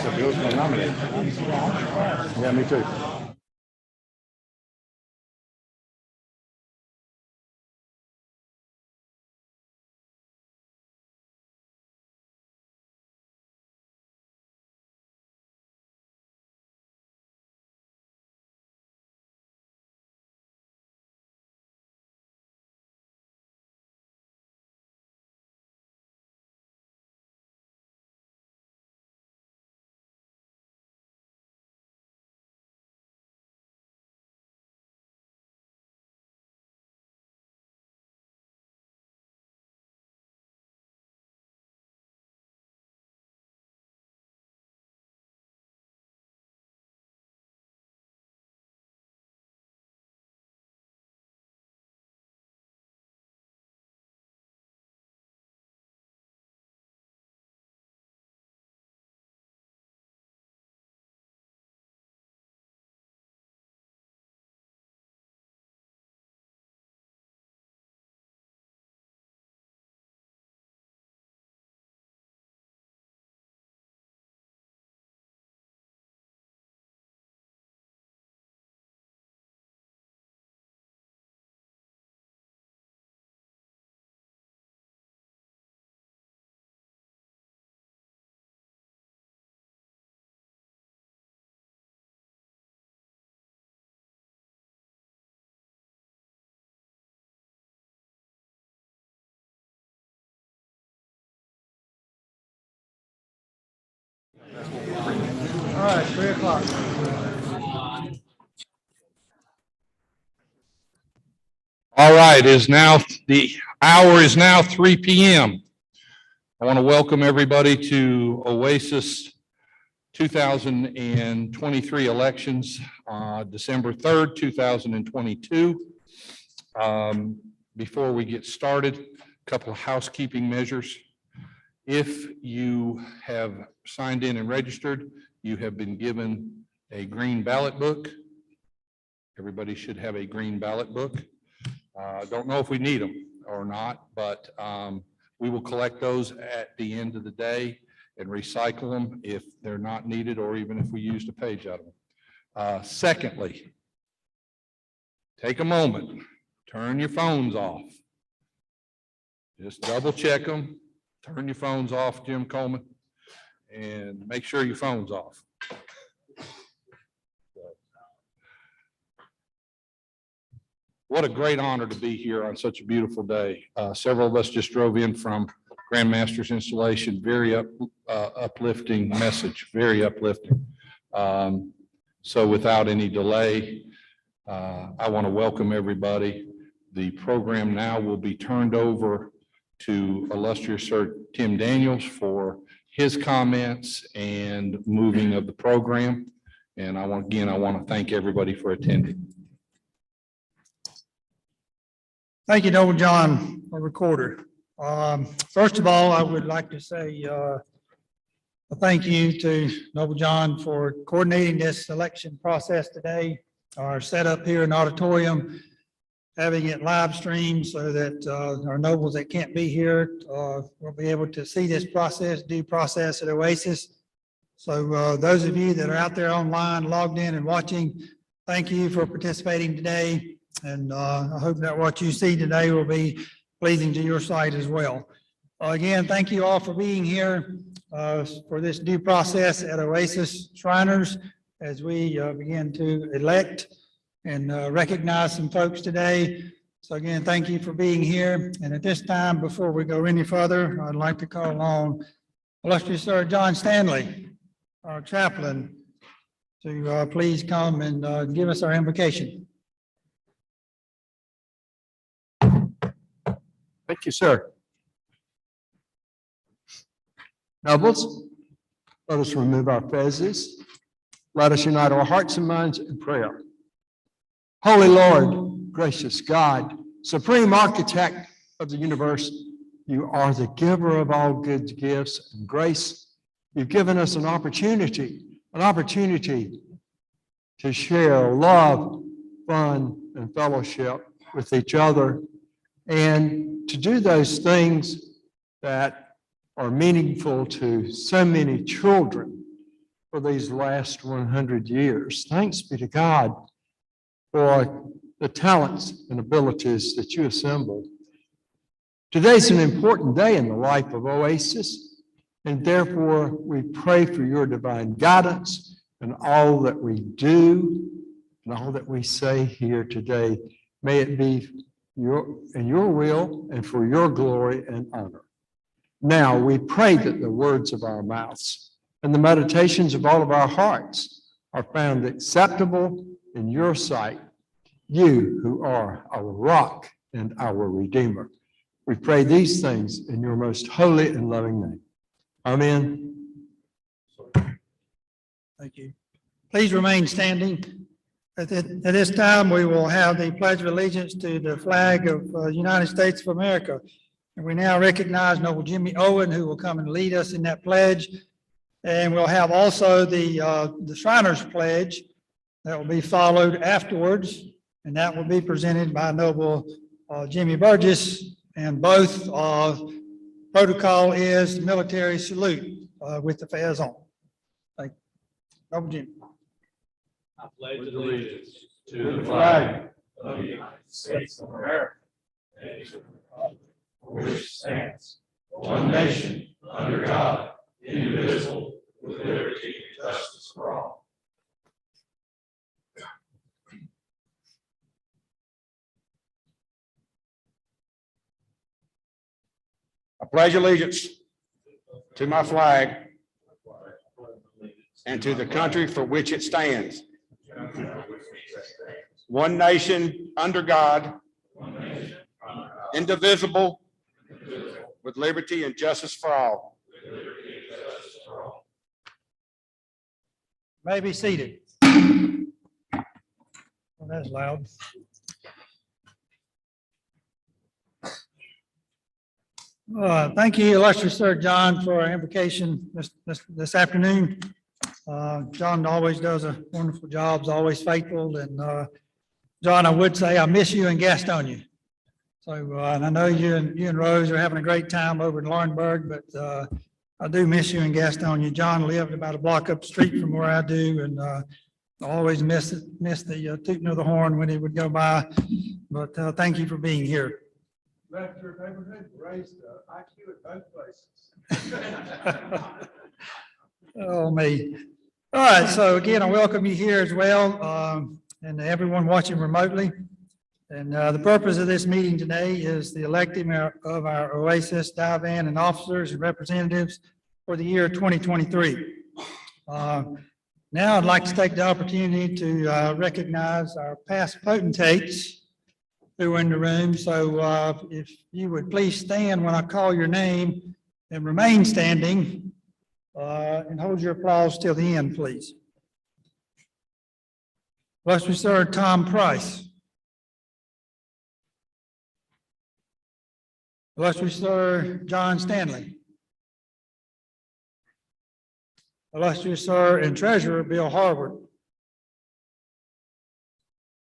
So Bill's going to nominate. Yeah, me too. All right, 3 o'clock. All right, the hour is now 3 p.m. I want to welcome everybody to Oasis 2023 elections, December 3rd, 2022. Before we get started, a couple of housekeeping measures. If you have signed in and registered, you have been given a green ballot book. Everybody should have a green ballot book. Don't know if we need them or not, but we will collect those at the end of the day and recycle them if they're not needed, or even if we used a page out of them. Secondly, take a moment, turn your phones off. Just double check them. Turn your phones off, Jim Coleman, and make sure your phone's off. What a great honor to be here on such a beautiful day. Several of us just drove in from Grandmaster's installation. Very uplifting message, very uplifting. So without any delay, I want to welcome everybody. The program now will be turned over to illustrious Sir Tim Daniels for his comments and moving of the program. And I want to thank everybody for attending. Thank you, Noble John, our recorder. First of all, I would like to say a thank you to Noble John for coordinating this election process today. Our setup here in the auditorium, having it live streamed so that our nobles that can't be here will be able to see this due process at Oasis. So those of you that are out there online, logged in and watching, thank you for participating today. And I hope that what you see today will be pleasing to your sight as well. Again, thank you all for being here for this due process at Oasis Shriners as we begin to elect and recognize some folks today. So again, thank you for being here. And at this time, before we go any further, I'd like to call on illustrious Sir John Stanley, our chaplain, to please come and give us our invocation. Thank you, sir. Nobles, let us remove our fezzes. Let us unite our hearts and minds in prayer. Holy Lord, gracious God, supreme architect of the universe, you are the giver of all good gifts and grace. You've given us an opportunity to share love, fun, and fellowship with each other, and to do those things that are meaningful to so many children for these last 100 years. Thanks be to God for the talents and abilities that you assembled. Today's an important day in the life of Oasis, and therefore we pray for your divine guidance in all that we do and all that we say here today. May it be in your will and for your glory and honor. Now we pray that the words of our mouths and the meditations of all of our hearts are found acceptable in your sight, you who are our rock and our Redeemer. We pray these things in your most holy and loving name. Amen. Thank you. Please remain standing. At this time, we will have the Pledge of Allegiance to the flag of the United States of America. And we now recognize Noble Jimmy Owen, who will come and lead us in that pledge. And we'll have also the Shriners Pledge that will be followed afterwards. And that will be presented by Noble Jimmy Burgess. And both protocol is military salute with the fez on. Thank you. Noble Jimmy. I pledge allegiance to the flag of the United States of America and to the republic for which stands one nation under God, indivisible, with liberty and justice for all. I pledge allegiance to my flag and to the country for which it stands, one nation under God, indivisible, with liberty and justice for all. May be seated. Well, that's loud. Thank you, illustrious Sir John, for our invocation this afternoon. John always does a wonderful job, is always faithful. And John, I would say I miss you in Gastonia. So and I know you and Rose are having a great time over in Laurinburg, but I do miss you in Gastonia. John lived about a block up the street from where I do, and I always miss the tooting of the horn when he would go by. But thank you for being here. Left your neighborhood, raised IQ at both places. Oh, me. All right, so again, I welcome you here as well, and everyone watching remotely. And the purpose of this meeting today is the electing of our Oasis divan and officers and representatives for the year 2023. Now I'd like to take the opportunity to recognize our past potentates who are in the room. So if you would please stand when I call your name and remain standing and hold your applause till the end, please. Illustrious Sir Tom Price. Illustrious Sir John Stanley. Illustrious Sir and Treasurer Bill Harvard.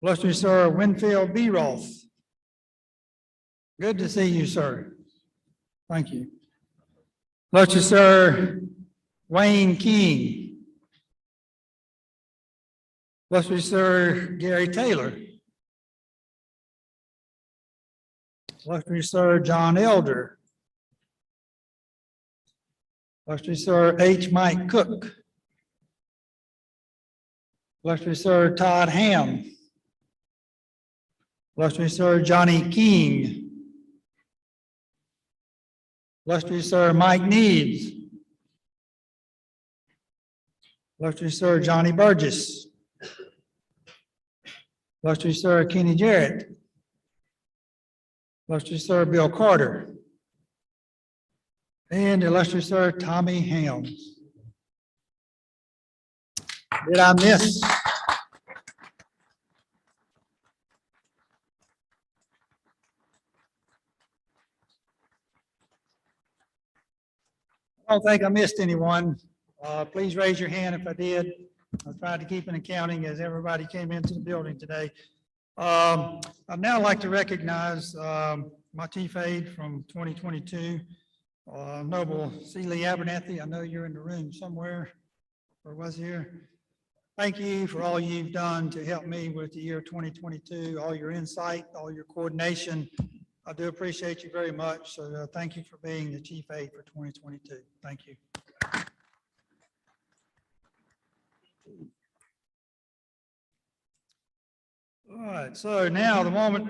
Illustrious Sir Winfield B. Roth. Good to see you, sir. Thank you. Illustrious Sir Wayne King. Illustrious Sir Gary Taylor. Illustrious Sir John Elder. Illustrious Sir H. Mike Cook. Illustrious Sir Todd Ham. Illustrious Sir Johnny King. Illustrious Sir Mike Needs. Illustrious Sir Johnny Burgess. Illustrious Sir Kenny Jarrett. Illustrious Sir Bill Carter. And illustrious Sir Tommy Helms. Did I miss? I don't think I missed anyone. Please raise your hand if I did. I tried to keep an accounting as everybody came into the building today. I'd now like to recognize my chief aide from 2022, Noble C. Lee Abernathy, I know you're in the room somewhere, or was here. Thank you for all you've done to help me with the year 2022, all your insight, all your coordination. I do appreciate you very much. So thank you for being the chief aide for 2022. Thank you. All right, so now the moment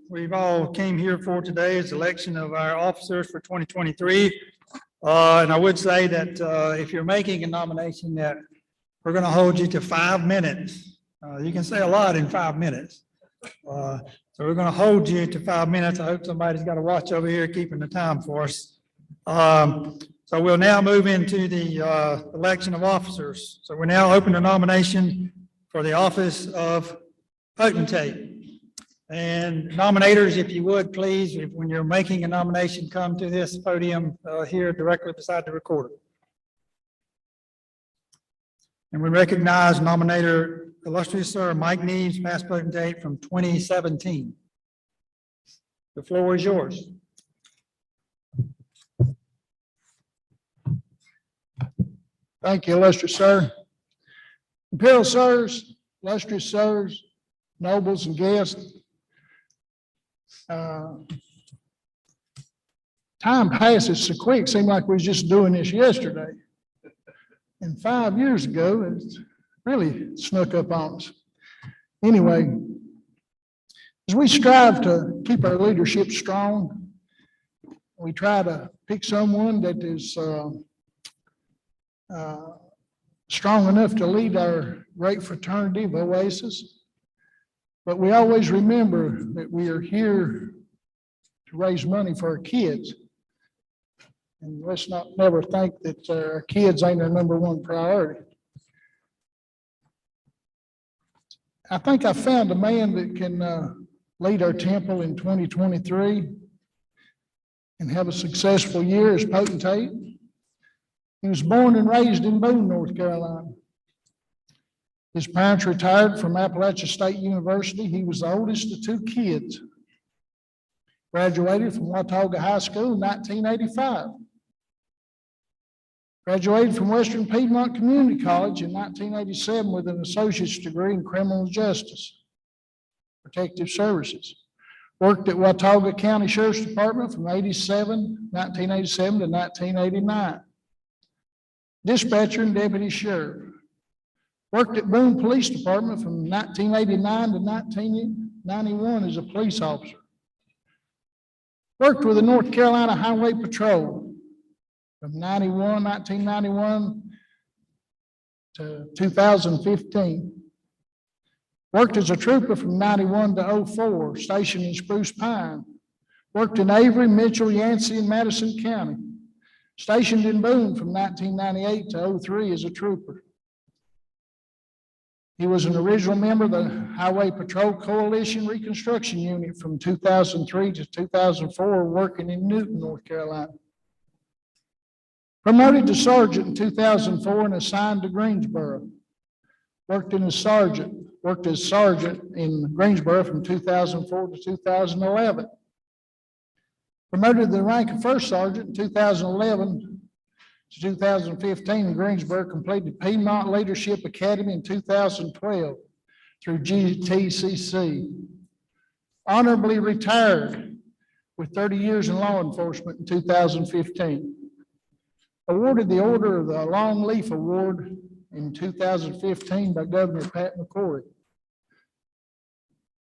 we've all came here for today is election of our officers for 2023. And I would say that if you're making a nomination, that we're going to hold you to 5 minutes. You can say a lot in 5 minutes. So we're going to hold you to 5 minutes. I hope somebody's got a watch over here keeping the time for us. So we'll now move into the election of officers. So we're now open the nomination for the office of potentate. And nominators, if you would, please, when you're making a nomination, come to this podium here directly beside the recorder. And we recognize nominator, illustrious Sir Mike Neves, past potentate from 2017. The floor is yours. Thank you, illustrious sir. Imperial sirs, illustrious sirs, nobles and guests. Time passes so quick, seemed like we was just doing this yesterday. And 5 years ago, it's really snuck up on us. Anyway, as we strive to keep our leadership strong, we try to pick someone that is strong enough to lead our great fraternity of Oasis. But we always remember that we are here to raise money for our kids. And let's not never think that our kids ain't our number one priority. I think I found a man that can lead our temple in 2023 and have a successful year as potentate. He was born and raised in Boone, North Carolina. His parents retired from Appalachia State University. He was the oldest of 2 kids. Graduated from Watauga High School in 1985. Graduated from Western Piedmont Community College in 1987 with an associate's degree in criminal justice, protective services. Worked at Watauga County Sheriff's Department from 1987 to 1989. Dispatcher and deputy sheriff. Worked at Boone Police Department from 1989 to 1991 as a police officer. Worked with the North Carolina Highway Patrol from 1991 to 2015. Worked as a trooper from 91 to 04, stationed in Spruce Pine. Worked in Avery, Mitchell, Yancey, and Madison County. Stationed in Boone from 1998 to 03 as a trooper. He was an original member of the Highway Patrol Coalition Reconstruction Unit from 2003 to 2004, working in Newton, North Carolina. Promoted to sergeant in 2004 and assigned to Greensboro. Worked as sergeant in Greensboro from 2004 to 2011. Promoted to the rank of first sergeant in 2011 to 2015 in Greensboro, completed Piedmont Leadership Academy in 2012 through GTCC. Honorably retired with 30 years in law enforcement in 2015. Awarded the Order of the Longleaf Award in 2015 by Governor Pat McCrory.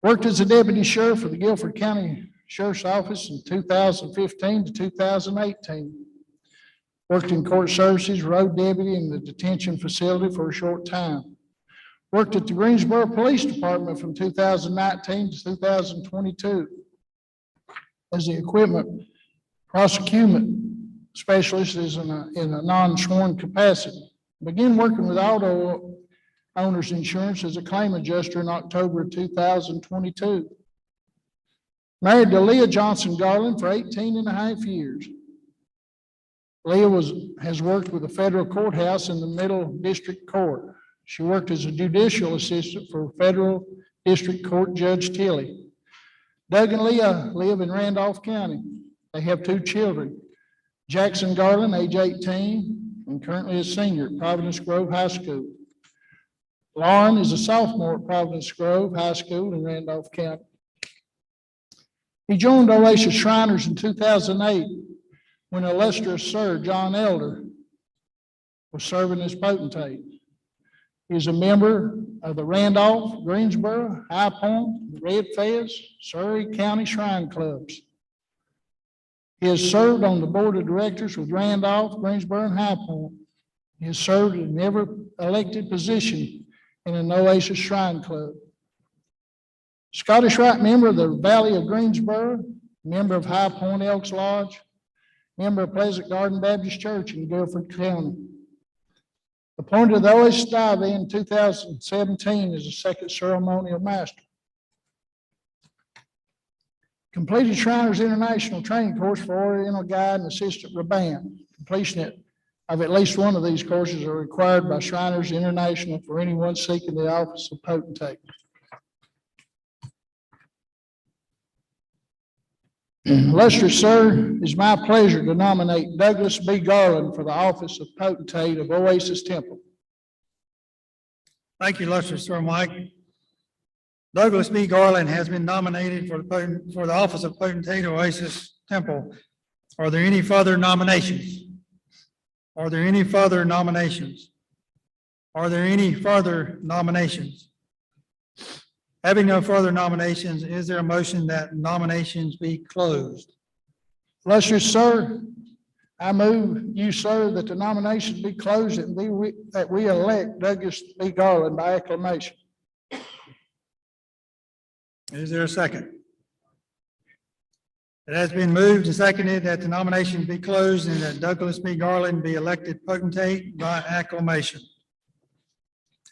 Worked as a deputy sheriff for the Guilford County Sheriff's Office in 2015 to 2018. Worked in court services, road deputy in the detention facility for a short time. Worked at the Greensboro Police Department from 2019 to 2022 as the equipment prosecution specialist in a non-sworn capacity. Began working with auto owners insurance as a claim adjuster in October of 2022. Married to Leah Johnson Garland for 18 and a half years. Leah has worked with the federal courthouse in the Middle District Court. She worked as a judicial assistant for Federal District Court Judge Tilley. Doug and Leah live in Randolph County. They have 2 children, Jackson Garland, age 18, and currently a senior at Providence Grove High School. Lauren is a sophomore at Providence Grove High School in Randolph County. He joined Oasis Shriners in 2008 when illustrious Sir John Elder was serving as potentate. He is a member of the Randolph, Greensboro, High Point, Red Fez, Surrey County Shrine Clubs. He has served on the board of directors with Randolph, Greensboro, and High Point. He has served in every elected position in an Oasis Shrine Club. Scottish Rite member of the Valley of Greensboro, member of High Point Elks Lodge, member of Pleasant Garden Baptist Church in Guilford County. Appointed to the Oasis Dive in 2017 as a second ceremonial master. Completed Shriners International Training Course for Oriental Guide and Assistant Raban. Completion of at least one of these courses are required by Shriners International for anyone seeking the office of potentate. Illustrious sir, it is my pleasure to nominate Douglas B. Garland for the office of potentate of Oasis Temple. Thank you, illustrious Sir Mike. Douglas B. Garland has been nominated for the office of potentate of Oasis Temple. Are there any further nominations? Are there any further nominations? Are there any further nominations? Having no further nominations, is there a motion that nominations be closed? Illustrious sir, I move you, sir, that the nominations be closed and that we elect Douglas B. Garland by acclamation. Is there a second? It has been moved and seconded that the nominations be closed and that Douglas B. Garland be elected potentate by acclamation.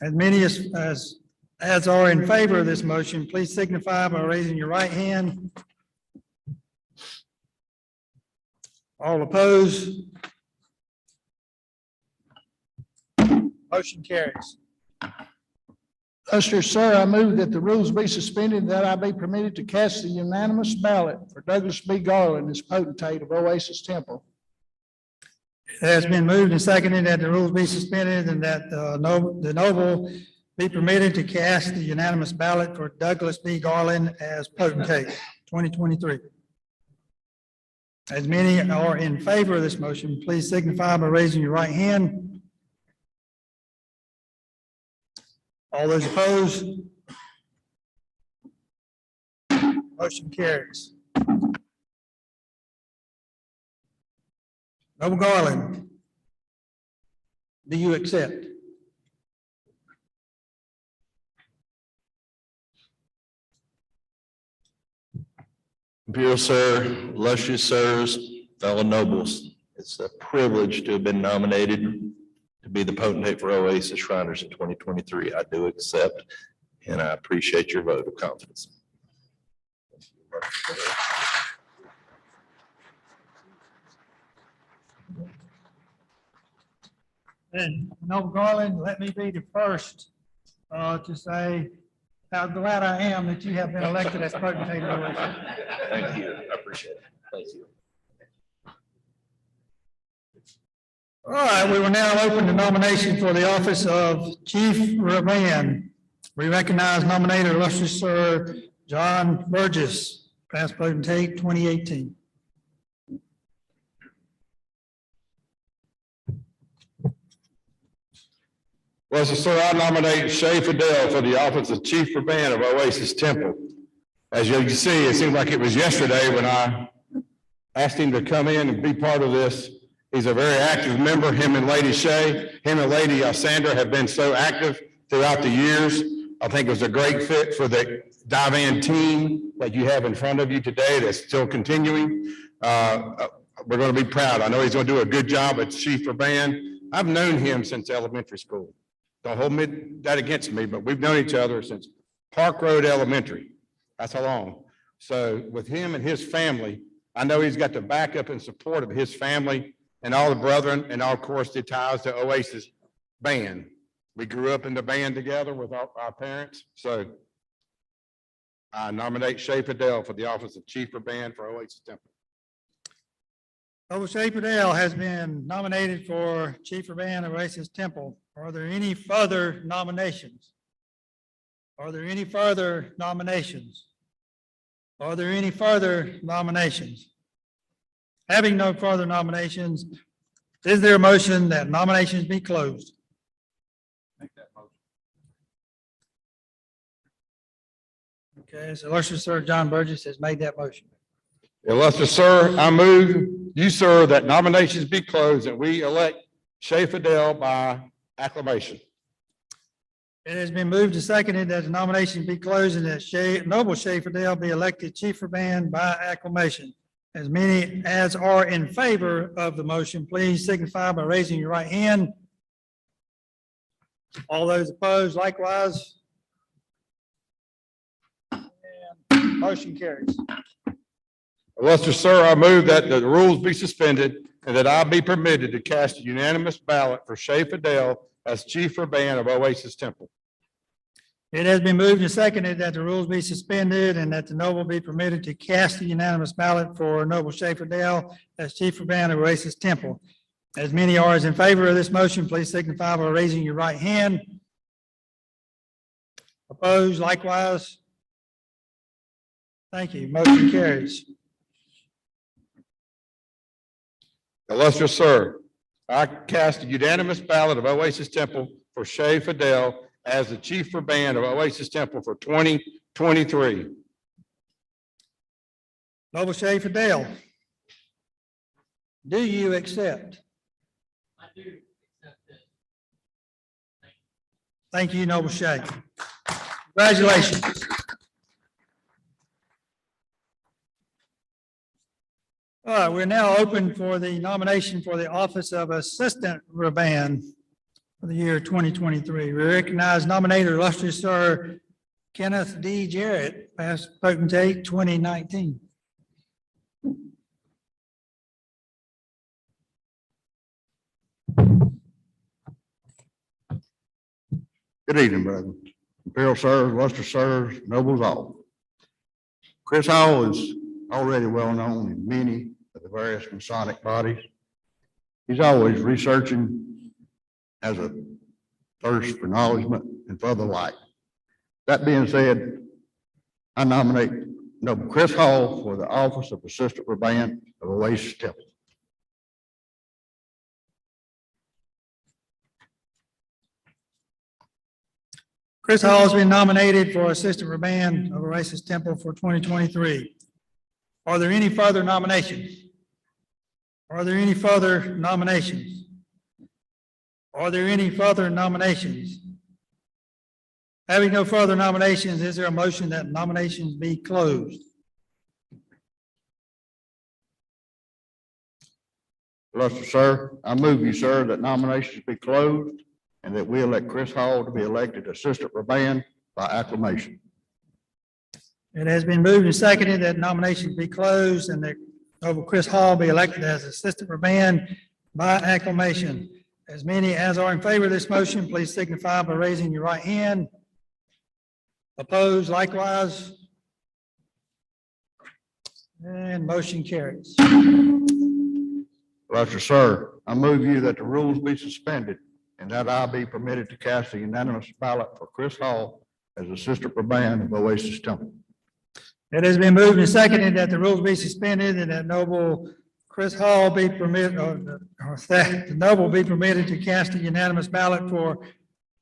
As many as are in favor of this motion, please signify by raising your right hand. All opposed? Motion carries. Illustrious sir, I move that the rules be suspended and that I be permitted to cast the unanimous ballot for Douglas B. Garland as potentate of Oasis Temple. It has been moved and seconded that the rules be suspended and that the noble be permitted to cast the unanimous ballot for Douglas B. Garland as potentate 2023. As many are in favor of this motion, please signify by raising your right hand. All those opposed? Motion carries. Noble Garland, do you accept? Dear sir, illustrious sirs, fellow nobles, it's a privilege to have been nominated to be the potentate for Oasis Shriners in 2023. I do accept, and I appreciate your vote of confidence. And Noble Garland, let me be the first to say how glad I am that you have been elected as potentate of Oasis. Thank you. I appreciate it. Thank you. All right, we will now open the nomination for the office of Chief Raban. We recognize nominator illustrious Sir John Burgess, past potentate 2018. Well, sir, I nominate Shay Fidel for the office of Chief Raban of Oasis Temple. As you can see, it seems like it was yesterday when I asked him to come in and be part of this. He's a very active member. Him and Lady Shay, him and Lady Sandra have been so active throughout the years. I think it was a great fit for the Divan team that you have in front of you today that's still continuing. We're going to be proud. I know he's going to do a good job at Chief Raban. I've known him since elementary school. Don't hold that against me, but we've known each other since Park Road Elementary. That's how long. So with him and his family, I know he's got the backup and support of his family and all the brethren, and of course the ties to Oasis band. We grew up in the band together with our parents. So I nominate Shay Fidel for the office of Chief Raban for Oasis Temple. Noble Shaperdale has been nominated for Chief of Band of Oasis Temple. Are there any further nominations? Are there any further nominations? Are there any further nominations? Having no further nominations, is there a motion that nominations be closed? Okay, so illustrious Sir John Burgess has made that motion. Illustrious sir, I move you, sir, that nominations be closed and we elect Shay Fidel by acclamation. It has been moved and seconded that the nomination be closed and that Noble Shaperdale be elected Chief of Band by acclamation. As many as are in favor of the motion, please signify by raising your right hand. All those opposed likewise. And motion carries. Illustrious sir, I move that the rules be suspended and that I be permitted to cast a unanimous ballot for Shay Fidel as Chief of Band of Oasis Temple. It has been moved and seconded that the rules be suspended and that the noble be permitted to cast a unanimous ballot for Noble Shaperdale as Chief of Band of Oasis Temple. As many are as in favor of this motion, please signify by raising your right hand. Opposed likewise. Thank you. Motion carries. Illustrious sir, I cast a unanimous ballot of Oasis Temple for Shay Fidel as the Chief for Band of Oasis Temple for 2023. Noble Shaperdale, do you accept? I do accept this. Thank you, Noble Shay. Congratulations. All right, we're now open for the nomination for the office of Assistant Raban for the year 2023. We recognize nominator illustrious Sir Kenneth D. Jarrett, past potentate 2019. Good evening, brother. Imperial sirs, illustrious sirs, nobles all. Chris Hall is already well known in many of the various Masonic bodies. He's always researching, has a thirst for acknowledgement and further light. That being said, I nominate Noble Chris Hall for the office of Assistant Raban of Oasis Temple. Chris Hall has been nominated for Assistant Raban of Oasis Temple for 2023. Are there any further nominations? Are there any further nominations? Are there any further nominations? Having no further nominations, is there a motion that nominations be closed? Illustrious sir, I move you, sir, that nominations be closed and that we elect Chris Hall to be elected Assistant Raban by acclamation. It has been moved and seconded that nominations be closed and that Noble Chris Hall be elected as Assistant Raban by acclamation. As many as are in favor of this motion, please signify by raising your right hand. Opposed likewise. And motion carries. Illustrious sir, I move you that the rules be suspended and that I be permitted to cast a unanimous ballot for Chris Hall as Assistant Raban of Oasis Temple. It has been moved and seconded that the rules be suspended and that Noble Chris Hall be permitted, or that the Noble be permitted to cast a unanimous ballot for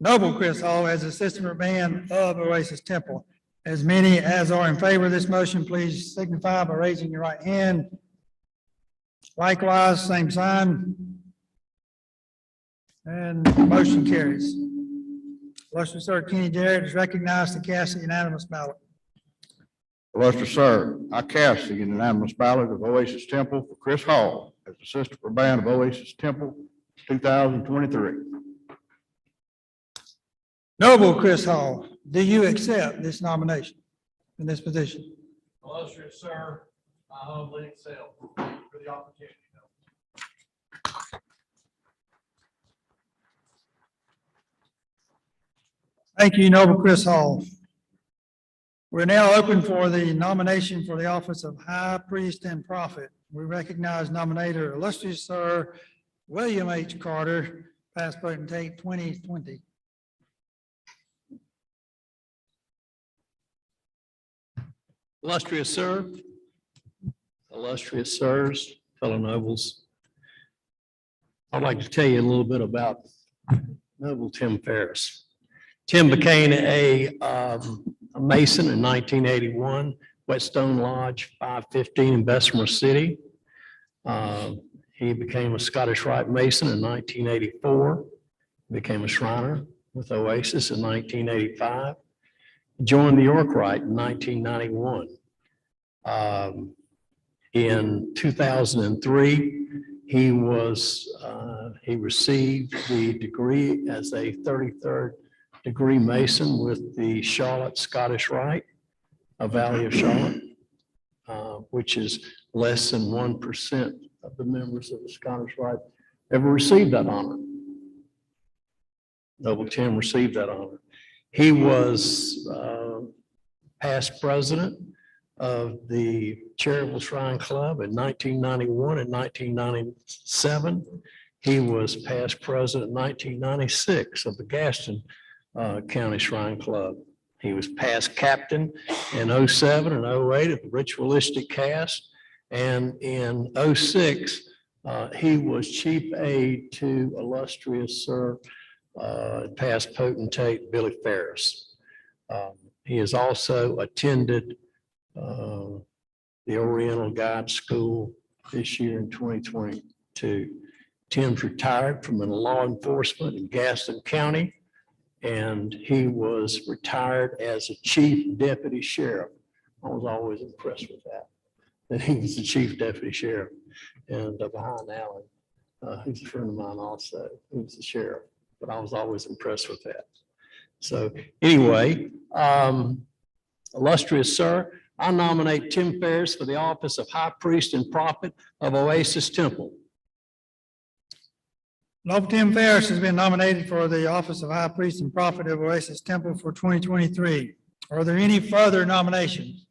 Noble Chris Hall as Assistant Raban of Oasis Temple. As many as are in favor of this motion, please signify by raising your right hand. Likewise, same sign. And motion carries. Illustrious Sir Kenny Jarrett is recognized to cast a unanimous ballot. Illustrious sir, I cast the unanimous ballot of Oasis Temple for Chris Hall as Assistant Raban of Oasis Temple 2023. Noble Chris Hall, do you accept this nomination in this position? Illustrious sir, I humbly accept for the opportunity. Thank you, Noble Chris Hall. We're now open for the nomination for the office of High Priest and Prophet. We recognize nominator illustrious Sir William H. Carter, past potentate 2020. Illustrious sir, illustrious sirs, fellow nobles. I'd like to tell you a little bit about Noble Tim Ferris. Tim became a Mason in 1981, Whetstone Lodge, 515 in Bessemer City. He became a Scottish Rite Mason in 1984, became a Shriner with Oasis in 1985, joined the York Rite in 1991. In 2003, he received the degree as a 33rd degree Mason with the Charlotte Scottish Rite, a Valley of Charlotte, which is less than 1% of the members of the Scottish Rite ever received that honor. Noble Tim received that honor. He was past president of the Charitable Shrine Club in 1991 and 1997. He was past president in 1996 of the Gaston County Shrine Club. He was past captain in 07 and 08 of the ritualistic cast. And in 06, he was chief aide to illustrious Sir past potentate Billy Ferris. He has also attended the Oriental Guide School this year in 2022. Tim's retired from law enforcement in Gaston County, and he was retired as a chief deputy sheriff. I was always impressed with that he was the chief deputy sheriff. And behind Alan, who's a friend of mine also, he was the sheriff, but I was always impressed with that. So anyway, illustrious sir, I nominate Tim Ferris for the office of High Priest and Prophet of Oasis Temple. Noble Tim Ferris has been nominated for the office of High Priest and Prophet of Oasis Temple for 2023. Are there any further nominations?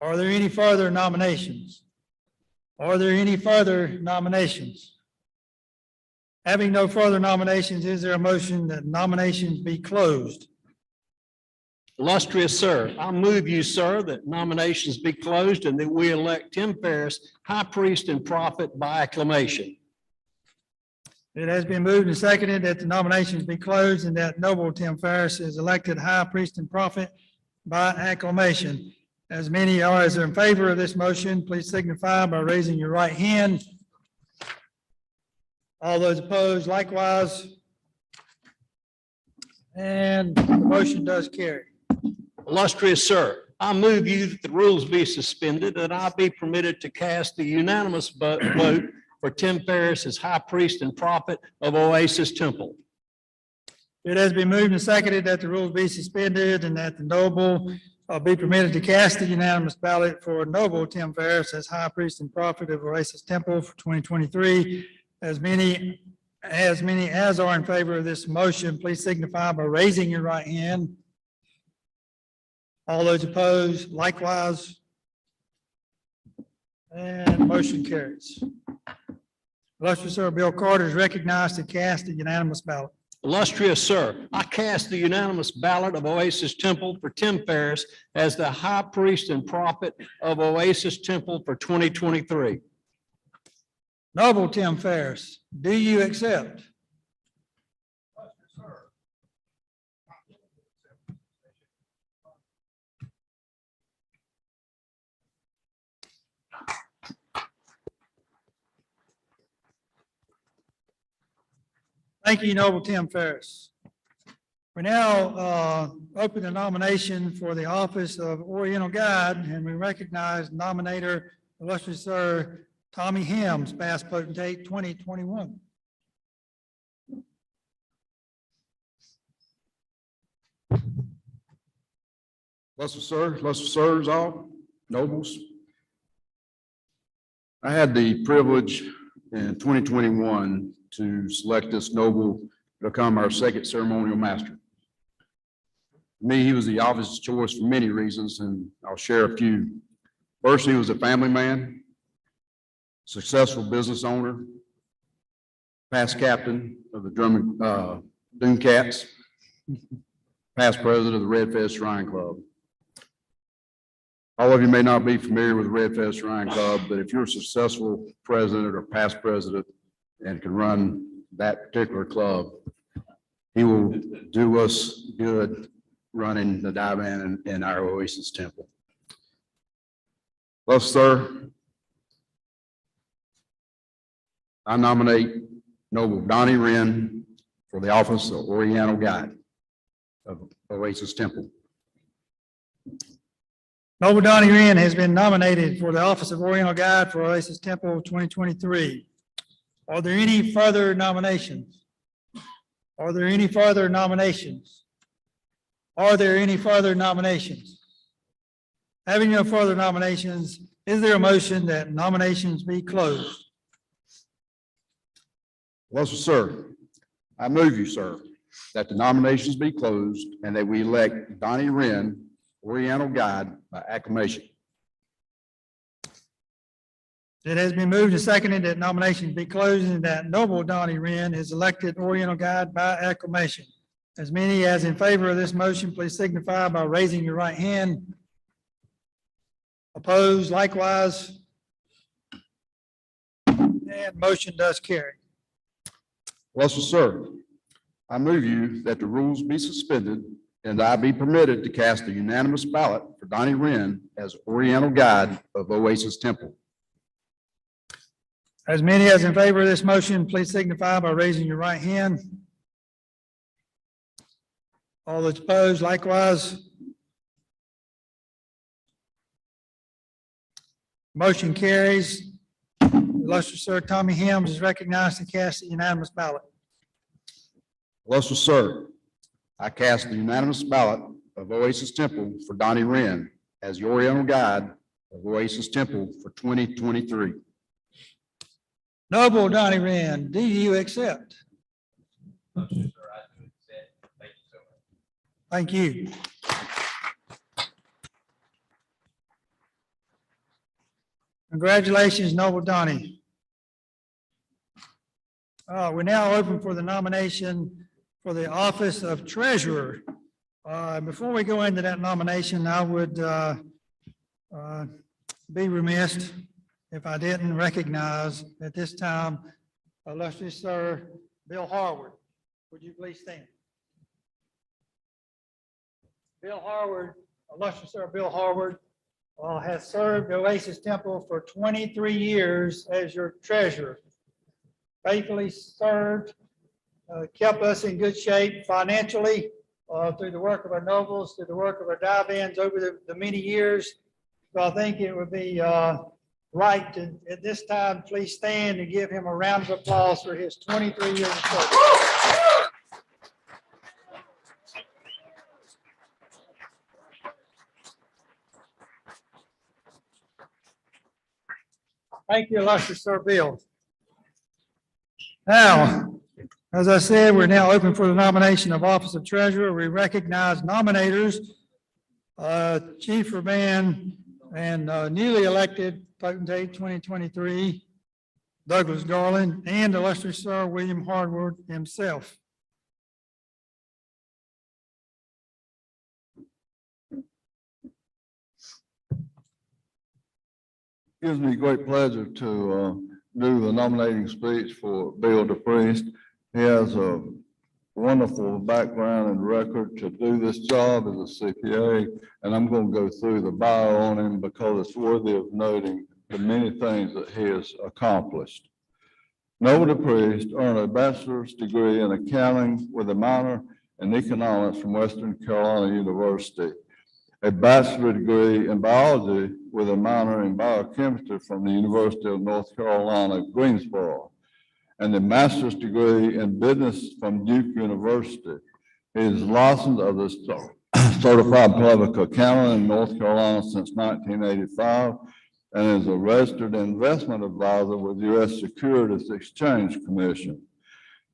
Are there any further nominations? Are there any further nominations? Having no further nominations, is there a motion that nominations be closed? Illustrious sir, I move you, sir, that nominations be closed and that we elect Tim Ferris, High Priest and Prophet by acclamation. It has been moved and seconded that the nominations be closed and that Noble Tim Ferris is elected High Priest and Prophet by acclamation. As many are as are in favor of this motion, please signify by raising your right hand. All those opposed likewise. And the motion does carry. Illustrious sir, I move you that the rules be suspended, that I be permitted to cast the unanimous vote for Tim Ferris as High Priest and Prophet of Oasis Temple. It has been moved and seconded that the rules be suspended and that the noble be permitted to cast the unanimous ballot for Noble Tim Ferris as High Priest and Prophet of Oasis Temple for 2023. As many as are in favor of this motion, please signify by raising your right hand. All those opposed likewise. And motion carries. Illustrious Sir Bill Carter is recognized to cast a unanimous ballot. Illustrious sir, I cast the unanimous ballot of Oasis Temple for Tim Ferris as the High Priest and Prophet of Oasis Temple for 2023. Noble Tim Ferris, do you accept? Thank you, Noble Tim Ferris. We now open the nomination for the office of Oriental Guide, and we recognize nominator, illustrious Sir Tommy Hems, past potentate 2021. Illustrious sirs, all nobles. I had the privilege in 2021 to select this noble to become our second ceremonial master. For me, he was the obvious choice for many reasons, and I'll share a few. First, he was a family man. successful business owner, past captain of the Dune Cats, past president of the Red Fest Shrine Club. All of you may not be familiar with the Red Fest Shrine Club, but if you're a successful president or past president and can run that particular club, he will do us good running the dive-in in our Oasis Temple. Well, sir, I nominate Noble Donnie Wren for the office of Oriental Guide of Oasis Temple. Noble Donnie Wren has been nominated for the office of Oriental Guide for Oasis Temple 2023. Are there any further nominations? Are there any further nominations? Are there any further nominations? Having no further nominations, is there a motion that nominations be closed? Well, sir, I move you, sir, that the nominations be closed and that we elect Donnie Wren, Oriental Guide, by acclamation. It has been moved and seconded that nominations be closed and that Noble Donnie Wren is elected Oriental Guide by acclamation. As many as in favor of this motion, please signify by raising your right hand. Opposed likewise. And motion does carry. Well, sir, I move you that the rules be suspended and I be permitted to cast a unanimous ballot for Donnie Wren as Oriental Guide of Oasis Temple. As many as in favor of this motion, please signify by raising your right hand. All those opposed likewise. Motion carries. Illustrious Sir Tommy Helms is recognized to cast a unanimous ballot. Well, sir, I cast the unanimous ballot of Oasis Temple for Donnie Wren as the Oriental Guide of Oasis Temple for 2023. Noble Donnie Wren, do you accept? Sir, I do accept. Thank you so much. Thank you. Congratulations, Noble Donnie. We're now open for the nomination for the office of treasurer. Before we go into that nomination, I would be remiss if I didn't recognize at this time illustrious Sir Bill Harward. Would you please stand? Bill Harward, illustrious Sir Bill Harward, has served Oasis Temple for 23 years as your treasurer. Faithfully served, kept us in good shape financially through the work of our nobles, through the work of our dive-ins over the many years. So I think it would be right to, at this time, please stand and give him a round of applause for his 23 years of service. Thank you, illustrious Sir Bill. Now, as I said, we're now open for the nomination of office of treasurer. We recognize nominators, Chief Urban and newly elected potentate 2023, Douglas Garland, and illustrious Sir William Harward himself. Gives me great pleasure to do the nominating speech for Bill DePriest. He has a wonderful background and record to do this job as a CPA, and I'm going to go through the bio on him because it's worthy of noting the many things that he has accomplished. Noble DePriest earned a bachelor's degree in accounting with a minor in economics from Western Carolina University, a bachelor's degree in biology with a minor in biochemistry from the University of North Carolina, Greensboro, and a master's degree in business from Duke University. He is licensed as a certified public accountant in North Carolina since 1985 and is a registered investment advisor with U.S. Securities Exchange Commission.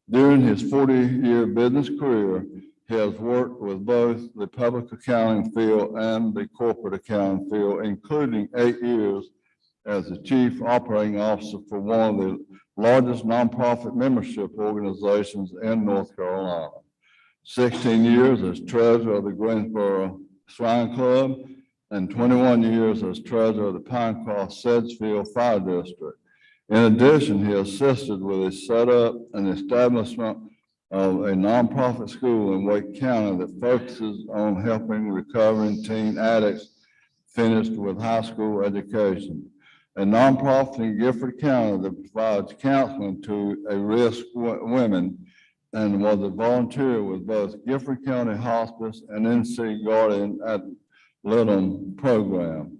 During his 40-year business career, he has worked with both the public accounting field and the corporate accounting field, including 8 years as the Chief Operating Officer for one of the largest nonprofit membership organizations in North Carolina. 16 years as treasurer of the Greensboro Shrine Club and 21 years as treasurer of the Pinecroft Sedgefield Fire District. In addition, he assisted with the setup and establishment of a nonprofit school in Wake County that focuses on helping recovering teen addicts finished with high school education. A nonprofit in Gifford County that provides counseling to at-risk women and was a volunteer with both Gifford County Hospice and NC Guardian at Lytton program.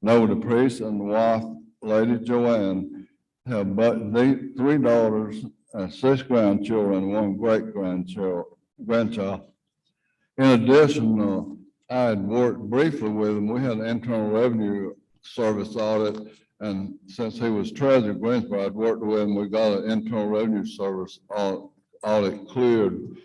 Noah the priest and wife, Lady Joanne, have but 3 daughters and 6 grandchildren, and 1 grandchild. In addition, I had worked briefly with him. We had an internal revenue service audit, and since he was treasurer of Greensboro, I'd worked with him. We got an internal revenue service audit cleared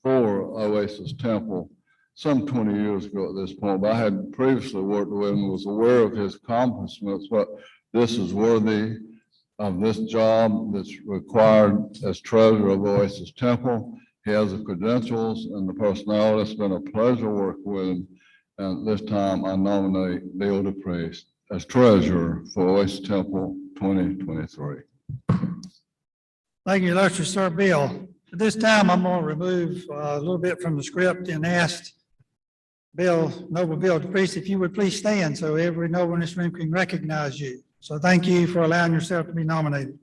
for Oasis Temple some 20 years ago at this point, but I had previously worked with him, was aware of his accomplishments, but this is worthy of this job that's required as treasurer of Oasis Temple. He has the credentials and the personality. It's been a pleasure working with him. And this time I nominate Bill DePriest as treasurer for Oasis Temple 2023. Thank you, illustrious Sir Bill. At this time, I'm going to remove a little bit from the script and ask Noble Bill DePriest, if you would please stand so every noble in this room can recognize you. So thank you for allowing yourself to be nominated.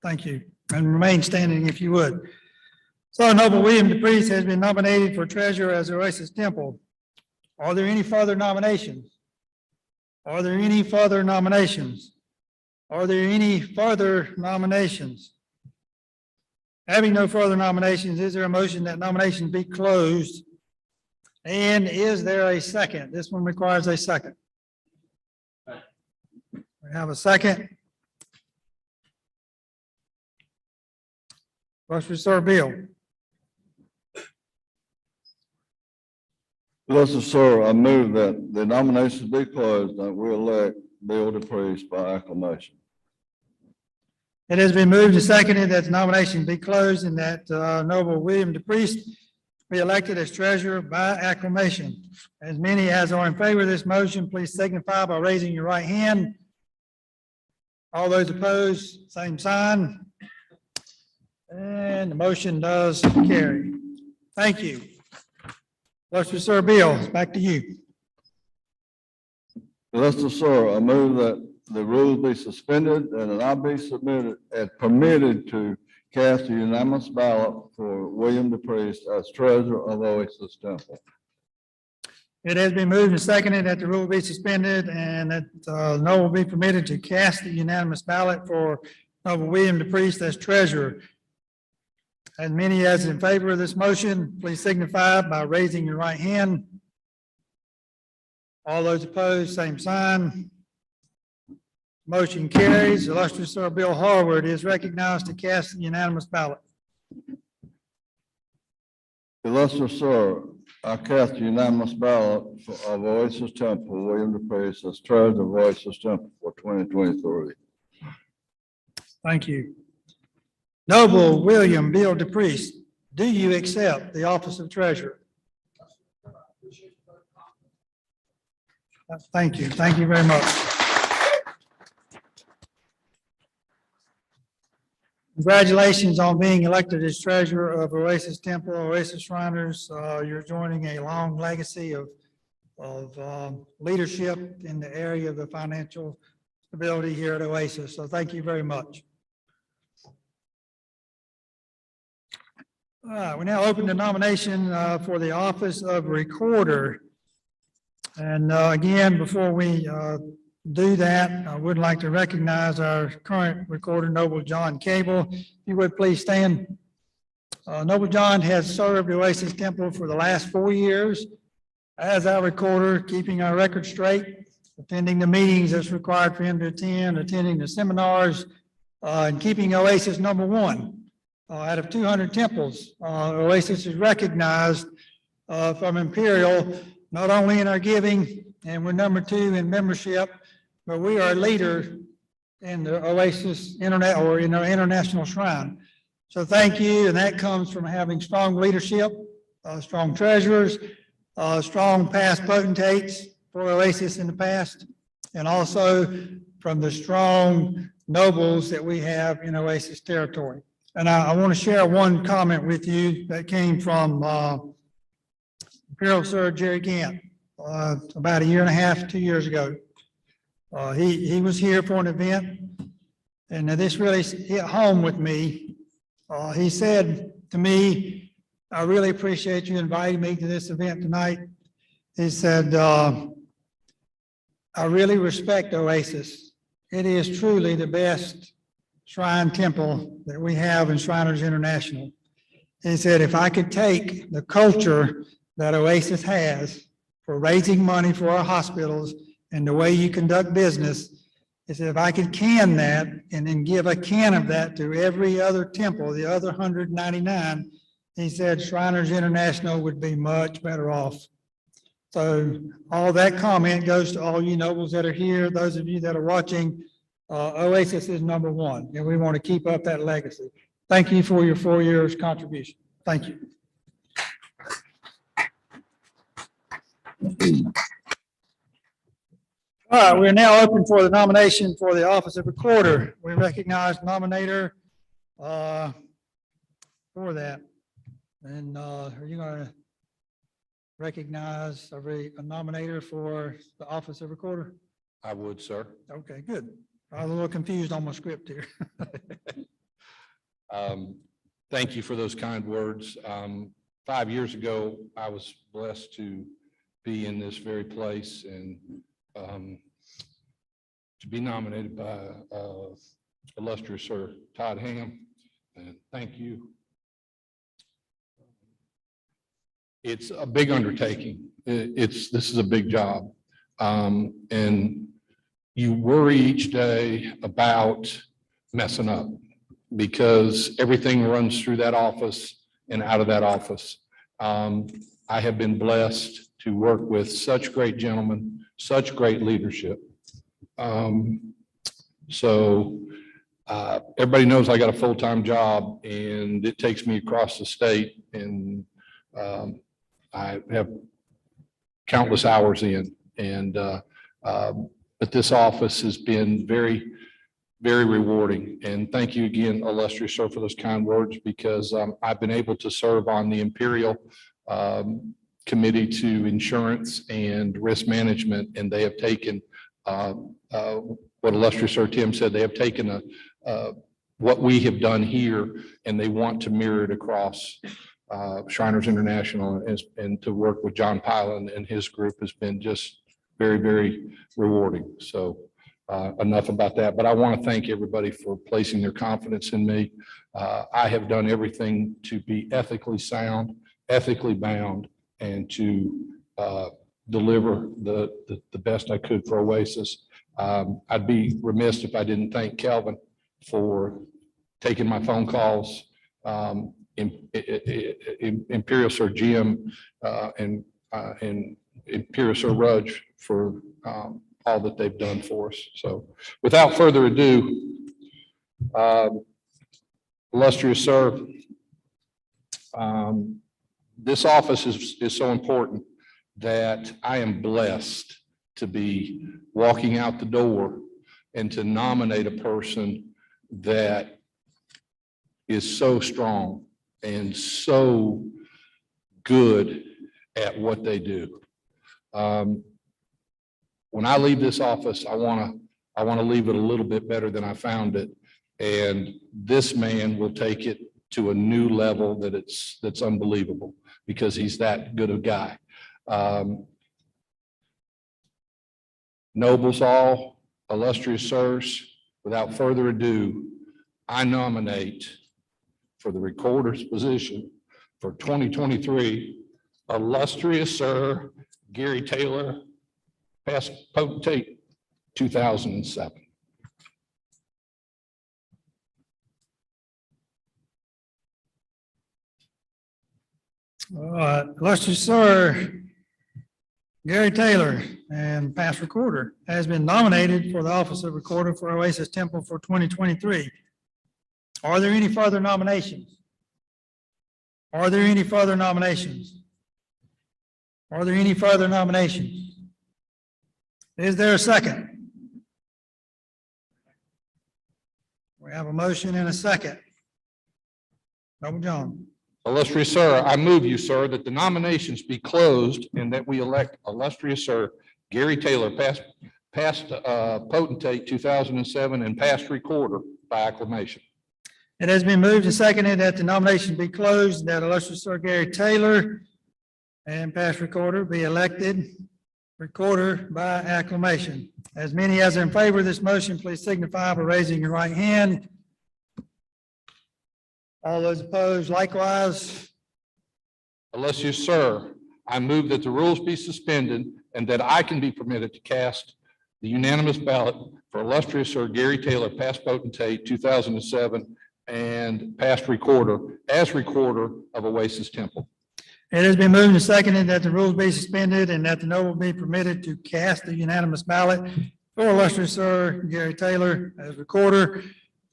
Thank you. And remain standing if you would. So Noble William DePriest has been nominated for treasurer as Oasis Temple. Are there any further nominations? Are there any further nominations? Are there any further nominations? Having no further nominations, is there a motion that nominations be closed? And is there a second? This one requires a second. We have a second. Question, Sir Bill. Yes, sir. I move that the nominations be closed and we elect Bill DePriest by acclamation. It has been moved and seconded that the nomination be closed and that Noble William DePriest be elected as treasurer by acclamation. As many as are in favor of this motion, please signify by raising your right hand. All those opposed, same sign. And the motion does carry. Thank you. Illustrious Sir Bill, back to you. Yes, sir. I move that the rules be suspended and that I be submitted and permitted to cast a unanimous ballot for William DePriest as treasurer of Oasis Temple. It has been moved and seconded that the rule be suspended and that no will be permitted to cast the unanimous ballot for Noble William DePriest as treasurer. As many as in favor of this motion, please signify by raising your right hand. All those opposed, same sign. Motion carries. Illustrious Sir Bill Harward is recognized to cast the unanimous ballot. Illustrious sir, I cast a unanimous ballot of Oasis Temple, William DePriest as treasurer of Oasis Temple for 2023. Thank you. Noble William Bill DePriest, do you accept the office of treasurer? Thank you. Thank you very much. Congratulations on being elected as treasurer of Oasis Temple, Oasis Shriners. You're joining a long legacy of leadership in the area of the financial stability here at Oasis. So thank you very much. All right, we now open the nomination for the office of recorder. And again, before we do that, I would like to recognize our current recorder, Noble John Cable. If you would please stand. Noble John has served Oasis Temple for the last 4 years as our recorder, keeping our record straight, attending the meetings that's required for him to attend, attending the seminars, and keeping Oasis #1. Out of 200 temples, Oasis is recognized from Imperial, not only in our giving, and we're #2 in membership, but we are a leader in the Oasis Internet or in our international shrine. So thank you, and that comes from having strong leadership, strong treasurers, strong past potentates for Oasis in the past, and also from the strong nobles that we have in Oasis territory. And I want to share one comment with you that came from Imperial Sir Jerry Gant about a year and a half, 2 years ago. He was here for an event, and this really hit home with me. He said to me, "I really appreciate you inviting me to this event tonight." He said, "I really respect Oasis. It is truly the best shrine temple that we have in Shriners International." He said, "If I could take the culture that Oasis has for raising money for our hospitals and the way you conduct business," he said, "if I could can that and then give a can of that to every other temple, the other 199, he said Shriners International would be much better off." So all that comment goes to all you nobles that are here, those of you that are watching. Oasis is number one, and we want to keep up that legacy. Thank you for your 4 years contribution. Thank you. All right, we're now open for the nomination for the office of recorder. We recognize nominator for that. And are you going to recognize a nominator for the office of recorder? I would, sir. Okay, good. I was a little confused on my script here. Thank you for those kind words. 5 years ago, I was blessed to be in this very place and to be nominated by illustrious Sir Todd Ham. And thank you. It's a big undertaking. This is a big job. And you worry each day about messing up because everything runs through that office and out of that office. I have been blessed to work with such great gentlemen, such great leadership. Everybody knows I got a full-time job and it takes me across the state, and I have countless hours in, and but this office has been very, very rewarding. And thank you again, illustrious sir, for those kind words, because I've been able to serve on the Imperial Committee to Insurance and Risk Management, and they have taken what illustrious sir Tim said. They have taken what we have done here, and they want to mirror it across Shriners International, and to work with John Pylan and his group has been just very, very rewarding. So enough about that, but I want to thank everybody for placing their confidence in me. I have done everything to be ethically sound, ethically bound, and to deliver the best I could for Oasis. I'd be remiss if I didn't thank Kelvin for taking my phone calls, Imperial Sir Jim, and Imperial Sir Rudge for all that they've done for us. So without further ado, illustrious sir, this office is so important that I am blessed to be walking out the door and to nominate a person that is so strong and so good at what they do. When I leave this office, I want to leave it a little bit better than I found it. And this man will take it to a new level that's unbelievable, because he's that good a guy. Nobles all, illustrious sirs, without further ado, I nominate for the recorder's position for 2023, illustrious Sir Gary Taylor, past potentate 2007. Illustrious sir, Gary Taylor, and past recorder, has been nominated for the office of recorder for Oasis Temple for 2023. Are there any further nominations? Are there any further nominations? Are there any further nominations? Is there a second? We have a motion and a second. Noble John. Illustrious sir, I move you, sir, that the nominations be closed and that we elect illustrious sir Gary Taylor, past potentate 2007 and past recorder by acclamation. It has been moved and seconded that the nomination be closed, that illustrious Sir Gary Taylor and past recorder be elected recorder by acclamation. As many as are in favor of this motion, please signify by raising your right hand. All those opposed likewise. Illustrious sir, I move that the rules be suspended and that I can be permitted to cast the unanimous ballot for illustrious sir Gary Taylor, past potentate 2007 and past recorder as recorder of Oasis Temple. It has been moved and seconded that the rules be suspended and that the noble be permitted to cast the unanimous ballot for illustrious Sir Gary Taylor as recorder.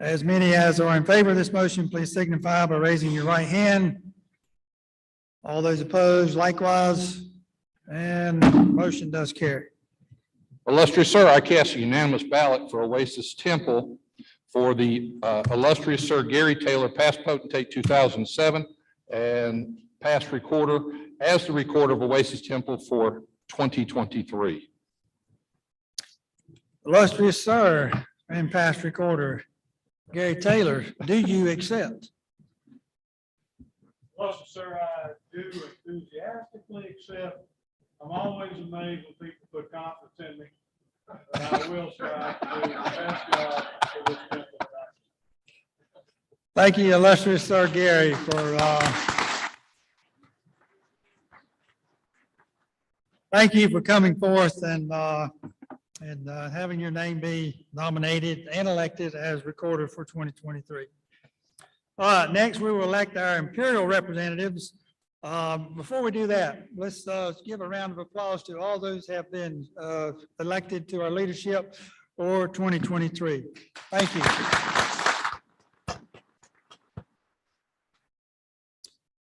As many as are in favor of this motion, please signify by raising your right hand. All those opposed likewise, and motion does carry. Illustrious sir, I cast a unanimous ballot for Oasis Temple for the illustrious Sir Gary Taylor, past potentate 2007 and past recorder as the recorder of Oasis Temple for 2023. Illustrious Sir and past recorder Gary Taylor, do you accept? Well, sir, I do enthusiastically accept. I'm always amazed when people put confidence in me. And I will strive to do the best job for this temple tonight. Thank you, illustrious Sir Gary, for thank you for coming forth and having your name be nominated and elected as recorder for 2023. All right, next we will elect our imperial representatives. Before we do that, let's give a round of applause to all those who have been elected to our leadership for 2023. Thank you.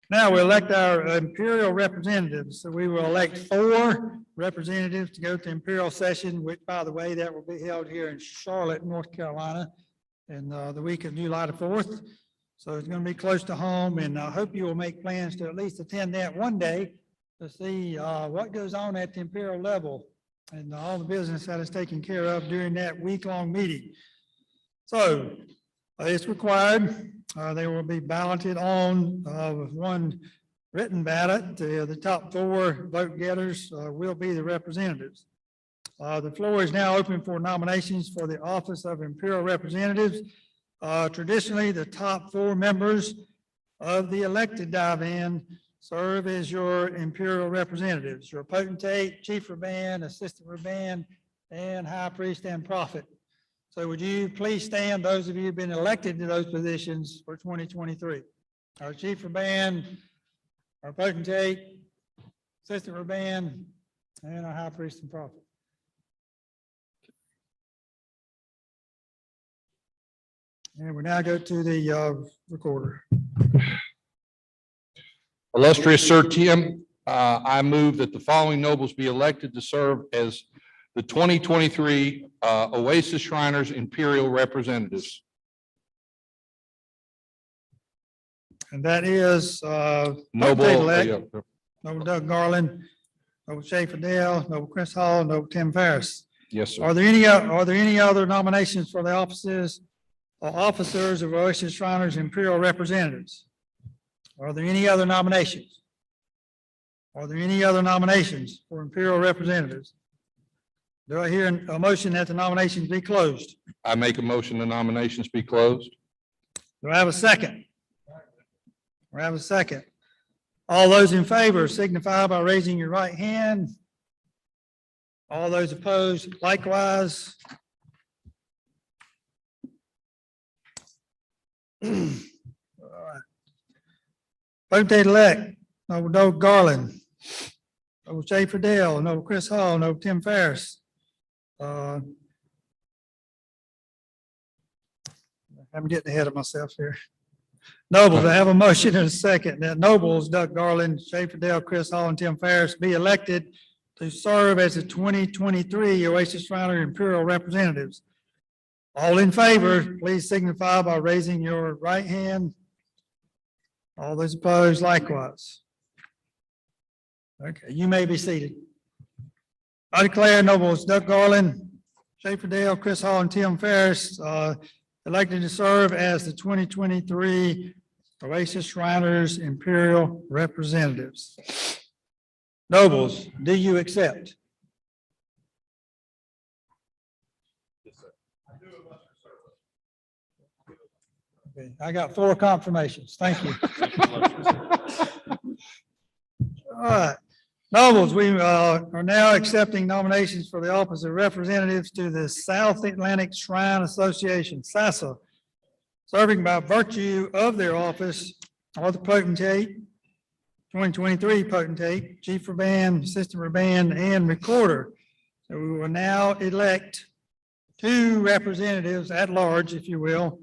Now we elect our imperial representatives. So we will elect 4 representatives to go to imperial session, which, by the way, that will be held here in Charlotte, North Carolina, in the week of July the 4th. So it's going to be close to home, and I hope you will make plans to at least attend that one day to see what goes on at the imperial level and all the business that is taken care of during that week-long meeting. So it's required. They will be balloted on with one written ballot. The top 4 vote getters will be the representatives. The floor is now open for nominations for the office of imperial representatives. Traditionally, the top 4 members of the elected divan serve as your imperial representatives, your potentate, chief rabbin, assistant rabbin, and high priest and prophet. So would you please stand, those of you who've been elected to those positions for 2023? Our chief rabbin, our potentate, assistant rabbin, and our high priest and prophet. And we now go to the recorder. Illustrious Sir Tim, I move that the following nobles be elected to serve as the 2023 Oasis Shriners Imperial Representatives. And that is Noble Noble Doug Garland, Noble Schaefer Dale, Noble Chris Hall, Noble Tim Ferris. Yes, sir. Are there any other nominations for the offices or officers of Oasis Shriners Imperial Representatives? Are there any other nominations? Are there any other nominations for Imperial Representatives? Do I hear a motion that the nominations be closed? I make a motion the nominations be closed. Do I have a second? Do I have a second? All those in favor signify by raising your right hand. All those opposed likewise. All right. Potentate elect, Noble Doug Garland. Noble Schaefer Dale, Noble Chris Hall, Noble Tim Ferris. I'm getting ahead of myself here. Nobles, I have a motion and a second that Nobles, Doug Garland, Schaefer Dale, Chris Hall, and Tim Ferris be elected to serve as the 2023 Oasis Shriner Imperial Representatives. All in favor, please signify by raising your right hand. All those opposed likewise. Okay, you may be seated. I declare Nobles Doug Garland, Schaefer Dale, Chris Hall, and Tim Ferris elected to serve as the 2023 Oasis Shriners Imperial Representatives. Nobles, do you accept? Okay, I got 4 confirmations. Thank you. All right. Nobles, we are now accepting nominations for the office of representatives to the South Atlantic Shrine Association, SASA, serving by virtue of their office or the potentate, 2023 potentate, chief of band, assistant of band, and recorder. So we will now elect 2 representatives at large, if you will.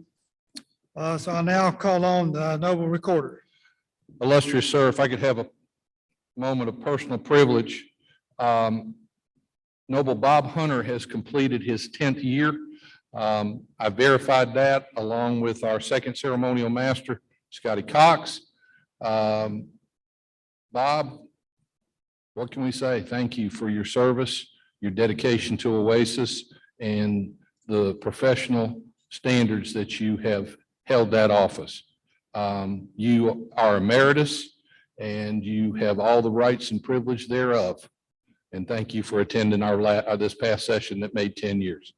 So I'll now call on the noble recorder. Illustrious sir, if I could have a moment of personal privilege. Noble Bob Hunter has completed his 10th year. I verified that along with our second ceremonial master, Scotty Cox. Bob, what can we say? Thank you for your service, your dedication to Oasis, and the professional standards that you have held that office. You are emeritus, and you have all the rights and privilege thereof. And thank you for attending our this past session that made 10 years.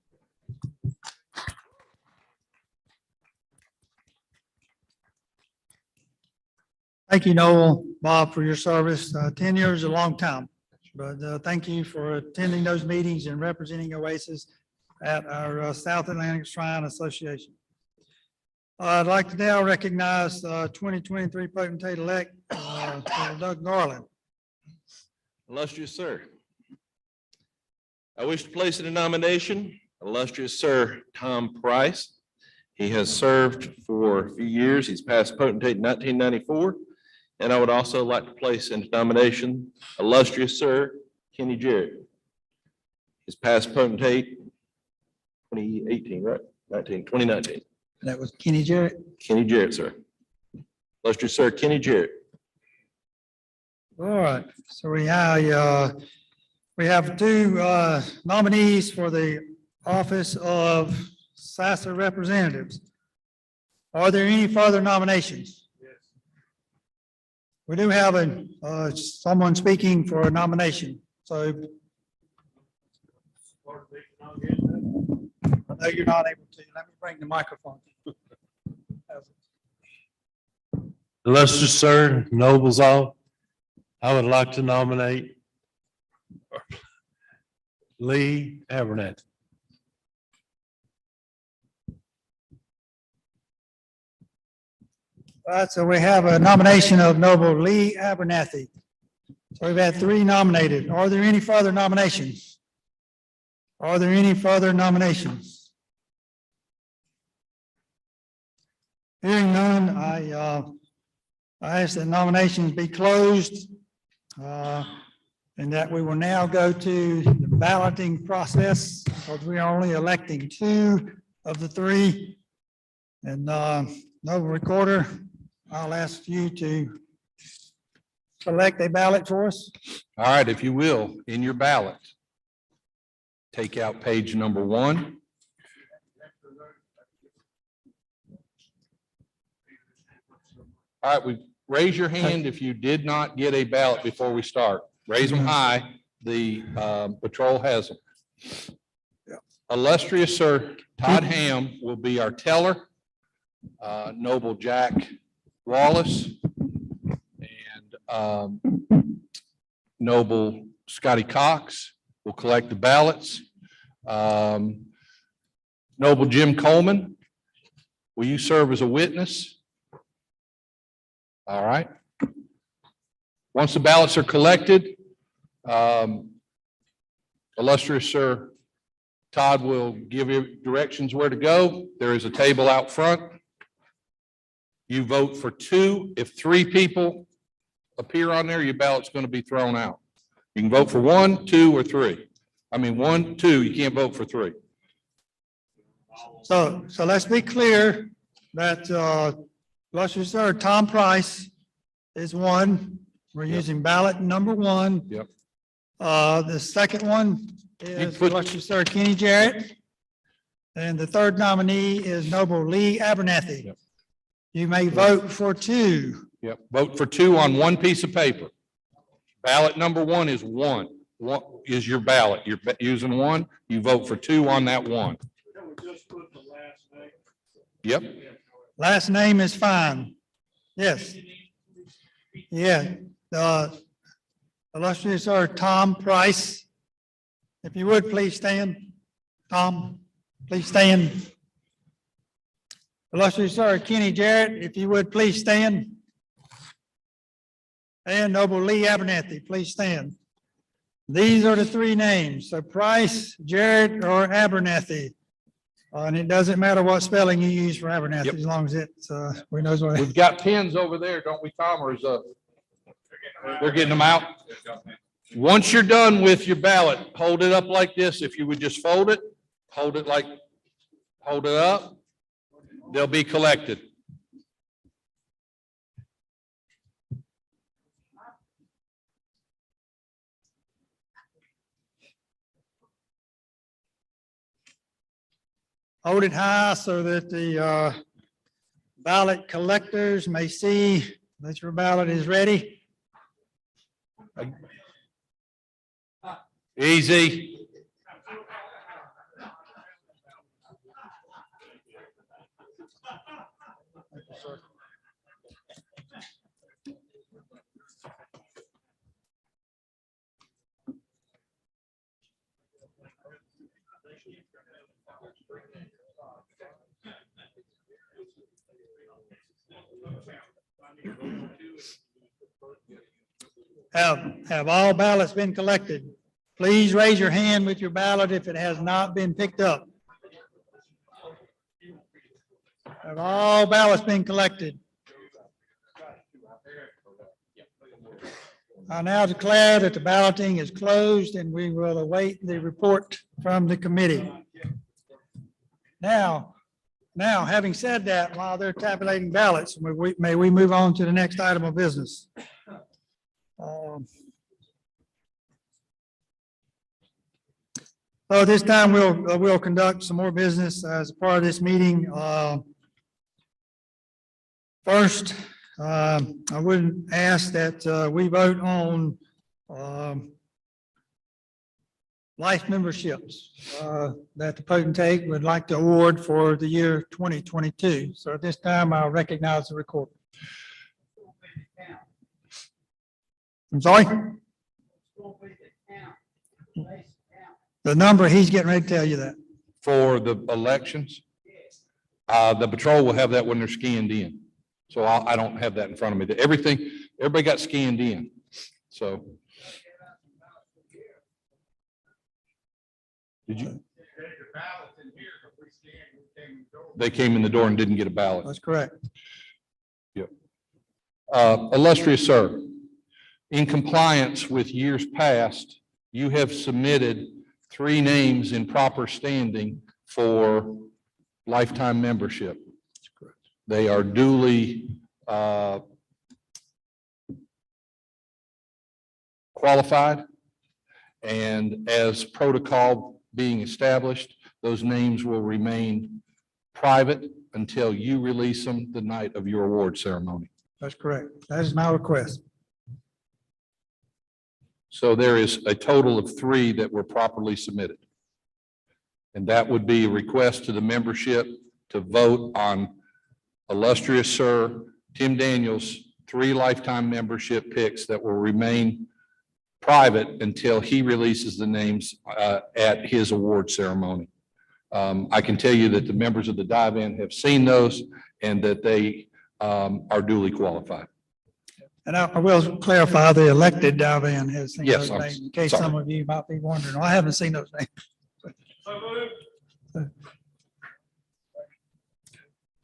Thank you, Noel, Bob, for your service. 10 years is a long time, but thank you for attending those meetings and representing Oasis at our South Atlantic Shrine Association. I'd like to now recognize 2023 potentate-elect Doug Garland. Illustrious sir, I wish to place in a nomination illustrious Sir Tom Price. He has served for a few years. He's passed potentate in 1994. And I would also like to place into nomination illustrious Sir Kenny Jarrett. He's passed potentate 2018, right? 2019. That was Kenny Jarrett. Kenny Jarrett, sir. Illustrious Sir Kenny Jarrett. All right, so we have 2 nominees for the office of SASA representatives. Are there any further nominations? Yes. We do have someone speaking for a nomination, so. No, you're not able to. Let me bring the microphone. Illustrious sir, nobles all, I would like to nominate Lee Abernathy. All right, so we have a nomination of Noble Lee Abernathy. So we've had 3 nominated. Are there any further nominations? Are there any further nominations? Hearing none, I ask that nominations be closed, and that we will now go to the balloting process, because we are only electing 2 of the 3. And Noble Recorder, I'll ask you to select a ballot for us. All right, if you will, in your ballot, take out page number 1. All right, raise your hand if you did not get a ballot before we start. Raise them high. The patrol has them. Illustrious Sir Todd Ham will be our teller. Noble Jack Wallace and Noble Scotty Cox will collect the ballots. Noble Jim Coleman, will you serve as a witness? All right. Once the ballots are collected, Illustrious Sir Todd will give you directions where to go. There is a table out front. You vote for two. If three people appear on there, your ballot's going to be thrown out. You can vote for one, two, or three. I mean, one, two, you can't vote for three. So let's be clear that, illustrious Sir Tom Price is one. We're Yep. using ballot number one. Yep. The second one is put- illustrious Sir Kenny Jarrett. And the third nominee is Noble Lee Abernathy. Yep. You may vote for two. Yep, vote for two on one piece of paper. Ballot number one is one. One is your ballot. You're using one, you vote for two on that one. Yep, Last name is fine. Yes. Yeah. Illustrious Sir Tom Price. If you would, please stand. Tom, please stand. Illustrious Sir Kenny Jarrett, if you would, please stand. And Noble Lee Abernathy, please stand. These are the three names, so Price, Jarrett, or Abernathy. And it doesn't matter what spelling you use for Abernathy, Yep. as long as it's, we knows what. we've got pens over there, don't we, Tom, or is, they're getting them out? Once you're done with your ballot, hold it up like this. If you would just fold it, hold it up, they'll be collected. Hold it high so that the ballot collectors may see that your ballot is ready. Easy. Have all ballots been collected? Please raise your hand with your ballot if it has not been picked up. Have all ballots been collected? I now declare that the balloting is closed and we will await the report from the committee. Now, having said that, while they're tabulating ballots, may we move on to the next item of business? So this time we'll conduct some more business as a part of this meeting. First, I would ask that we vote on life memberships that the potentate would like to award for the year 2022. So at this time, I'll recognize the recorder. I'm sorry? The number, he's getting ready to tell you that. For the elections, the patrol will have that when they're scanned in. So I don't have that in front of me. Everybody got scanned in. So. Did you? They came in the door and didn't get a ballot. That's correct. Yep. Illustrious Sir, in compliance with years past, you have submitted 3 names in proper standing for lifetime membership. They are duly qualified, and as protocol being established, those names will remain private until you release them the night of your award ceremony. That's correct. That is my request. So there is a total of 3 that were properly submitted. And that would be a request to the membership to vote on illustrious Sir Tim Daniels' 3 lifetime membership picks that will remain private until he releases the names at his award ceremony. I can tell you that the members of the dive-in have seen those and that they are duly qualified. And I will clarify, the elected dive-in has seen Yes, those I'm names, in case sorry. some of you might be wondering. I haven't seen those names.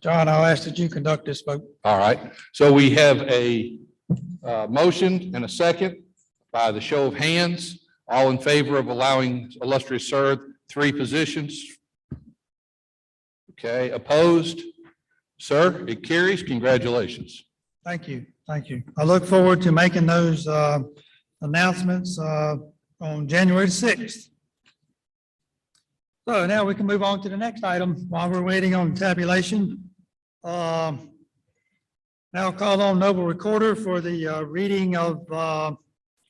John, I'll ask that you conduct this vote. All right, so we have a motion and a second by the show of hands. All in favor of allowing illustrious Sir 3 positions? Okay, opposed? Sir, it carries. Congratulations. Thank you. Thank you. I look forward to making those announcements on January 6th. So now we can move on to the next item while we're waiting on tabulation. Now call on Noble Recorder for the reading of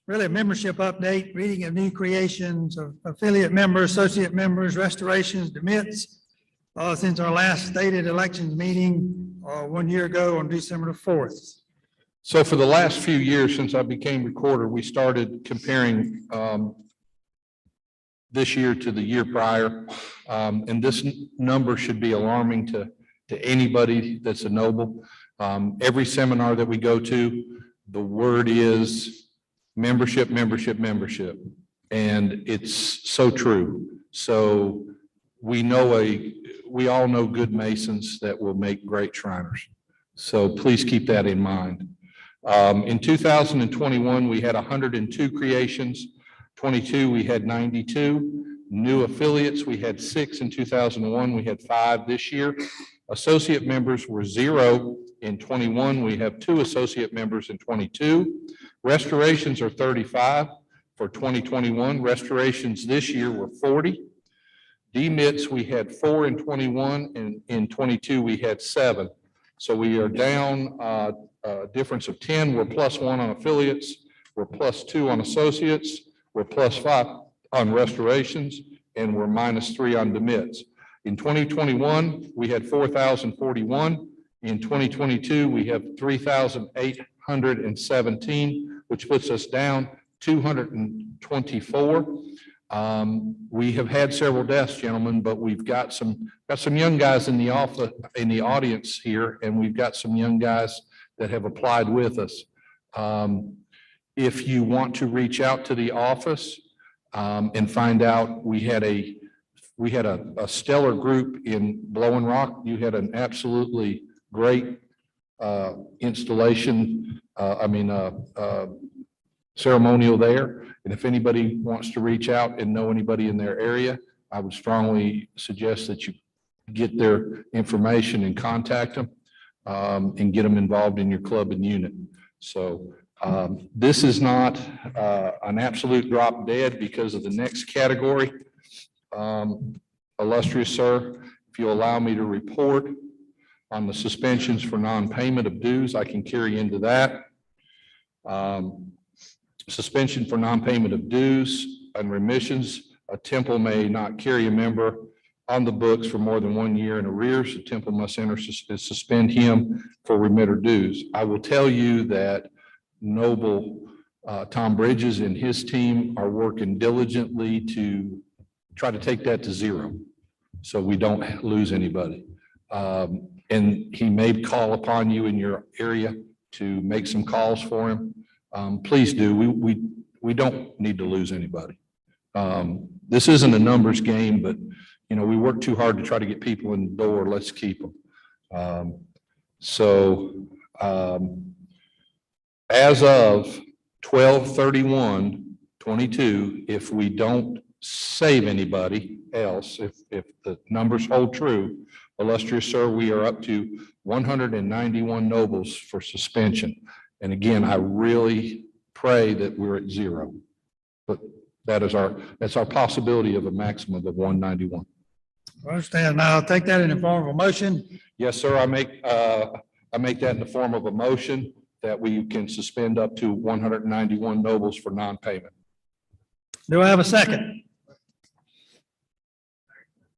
really a membership update, reading of new creations of affiliate members, associate members, restorations, demits since our last stated elections meeting 1 year ago on December the 4th. So for the last few years since I became recorder, we started comparing this year to the year prior. And this number should be alarming to anybody that's a noble. Every seminar that we go to, the word is membership, membership, membership. And it's so true. So we all know good Masons that will make great Shriners. So please keep that in mind. In 2021, we had 102 creations. 22, we had 92. New affiliates, we had 6 in 2001. We had 5 this year. Associate members were 0 in 21. We have 2 associate members in 22. Restorations are 35 for 2021. Restorations this year were 40. Demits, we had 4 in 21, and in 22, we had 7. So we are down a difference of 10. We're +1 on affiliates. We're +2 on associates. We're +5 on restorations, and we're -3 on demits. In 2021, we had 4,041. In 2022, we have 3,817, which puts us down 224. We have had several deaths, gentlemen, but we've got some young guys in the audience here, and we've got some young guys that have applied with us. If you want to reach out to the office and find out, we had a stellar group in Blowing Rock. You had an absolutely great installation, ceremonial there. And if anybody wants to reach out and know anybody in their area, I would strongly suggest that you get their information and contact them and get them involved in your club and unit. So this is not an absolute drop dead because of the next category. Illustrious Sir, if you allow me to report on the suspensions for non-payment of dues, I can carry into that. Suspension for non-payment of dues and remissions. A temple may not carry a member on the books for more than 1 year in arrears. The temple must suspend him for remitter dues. I will tell you that Noble Tom Bridges and his team are working diligently to try to take that to 0, so we don't lose anybody. And he may call upon you in your area to make some calls for him. Please do. We don't need to lose anybody. This isn't a numbers game, but we work too hard to try to get people in the door. Let's keep them. As of 12/31/22, if we don't save anybody else, if the numbers hold true, illustrious Sir, we are up to 191 nobles for suspension. And again, I really pray that we're at 0, but that's our possibility of a maximum of 191. I understand. Now I'll take that in the form of a motion. Yes, sir. I make that in the form of a motion that we can suspend up to 191 nobles for non-payment. Do I have a second?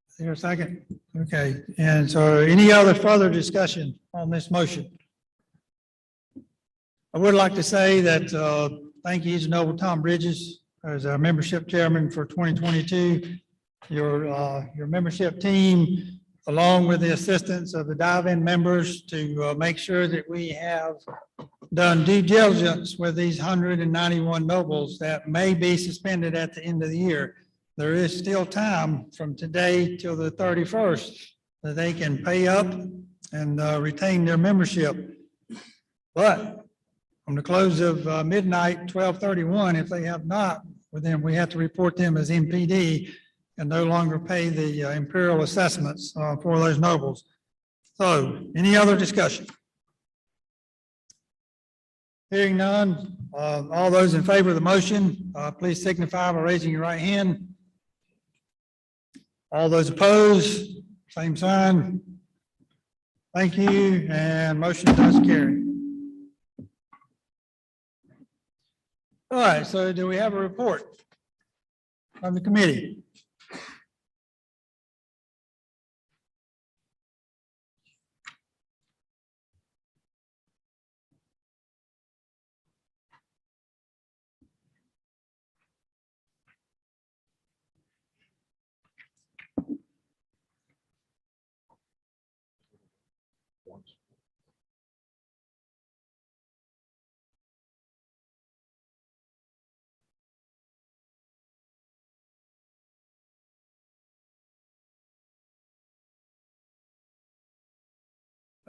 Is there a second? Okay. And so any other further discussion on this motion? I would like to say that thank you to Noble Tom Bridges as our membership chairman for 2022. Your membership team, along with the assistance of the dive-in members, to make sure that we have done due diligence with these 191 nobles that may be suspended at the end of the year, there is still time from today till the 31st that they can pay up and retain their membership. But from the close of midnight, 12/31, if they have not, well, then we have to report them as MPD and no longer pay the imperial assessments for those nobles. So any other discussion? Hearing none, all those in favor of the motion, please signify by raising your right hand. All those opposed, same sign. Thank you, and motion does carry. All right, so do we have a report from the committee?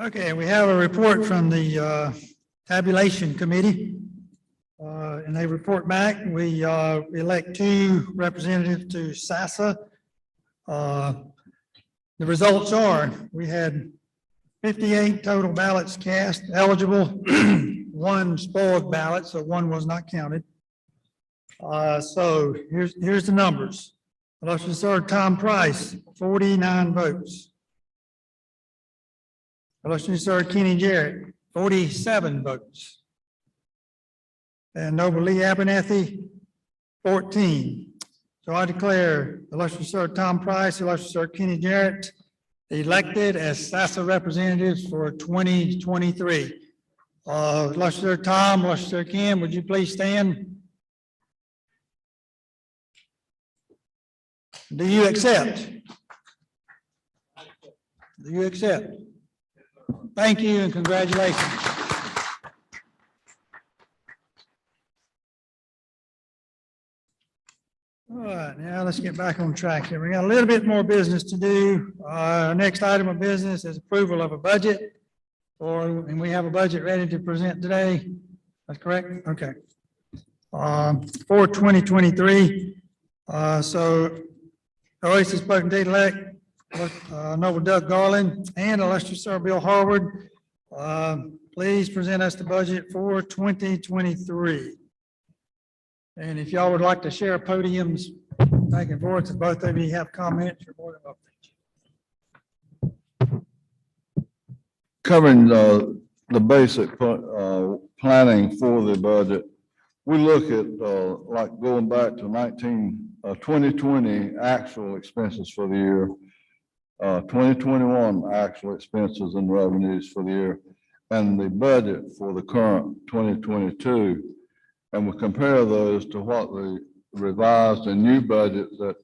Okay, we have a report from the tabulation committee. And they report back. We elect 2 representatives to SASSA. The results are, we had 58 total ballots cast eligible, 1 spoiled ballot, so 1 was not counted. So here's the numbers. Illustrious Sir Tom Price, 49 votes. Illustrious Sir Kenny Jarrett, 47 votes. And Noble Lee Abernathy, 14. So I declare Illustrious Sir Tom Price, Illustrious Sir Kenny Jarrett elected as SASSA representatives for 2023. Illustrious Sir Tom, Illustrious Sir Ken, would you please stand? Do you accept? Do you accept? Thank you and congratulations. All right, now let's get back on track here. We got a little bit more business to do. Next item of business is approval of a budget, and we have a budget ready to present today. That's correct? Okay. For 2023, so Oasis Potentate-elect, Noble Doug Garland, and Illustrious Sir Bill Harward, please present us the budget for 2023. And if y'all would like to share podiums back and forth, if both of you have comments, you're more than welcome. Covering the basic planning for the budget, we look at like going back to 2020 actual expenses for the year, 2021 actual expenses and revenues for the year, and the budget for the current 2022. And we compare those to what the revised and new budget that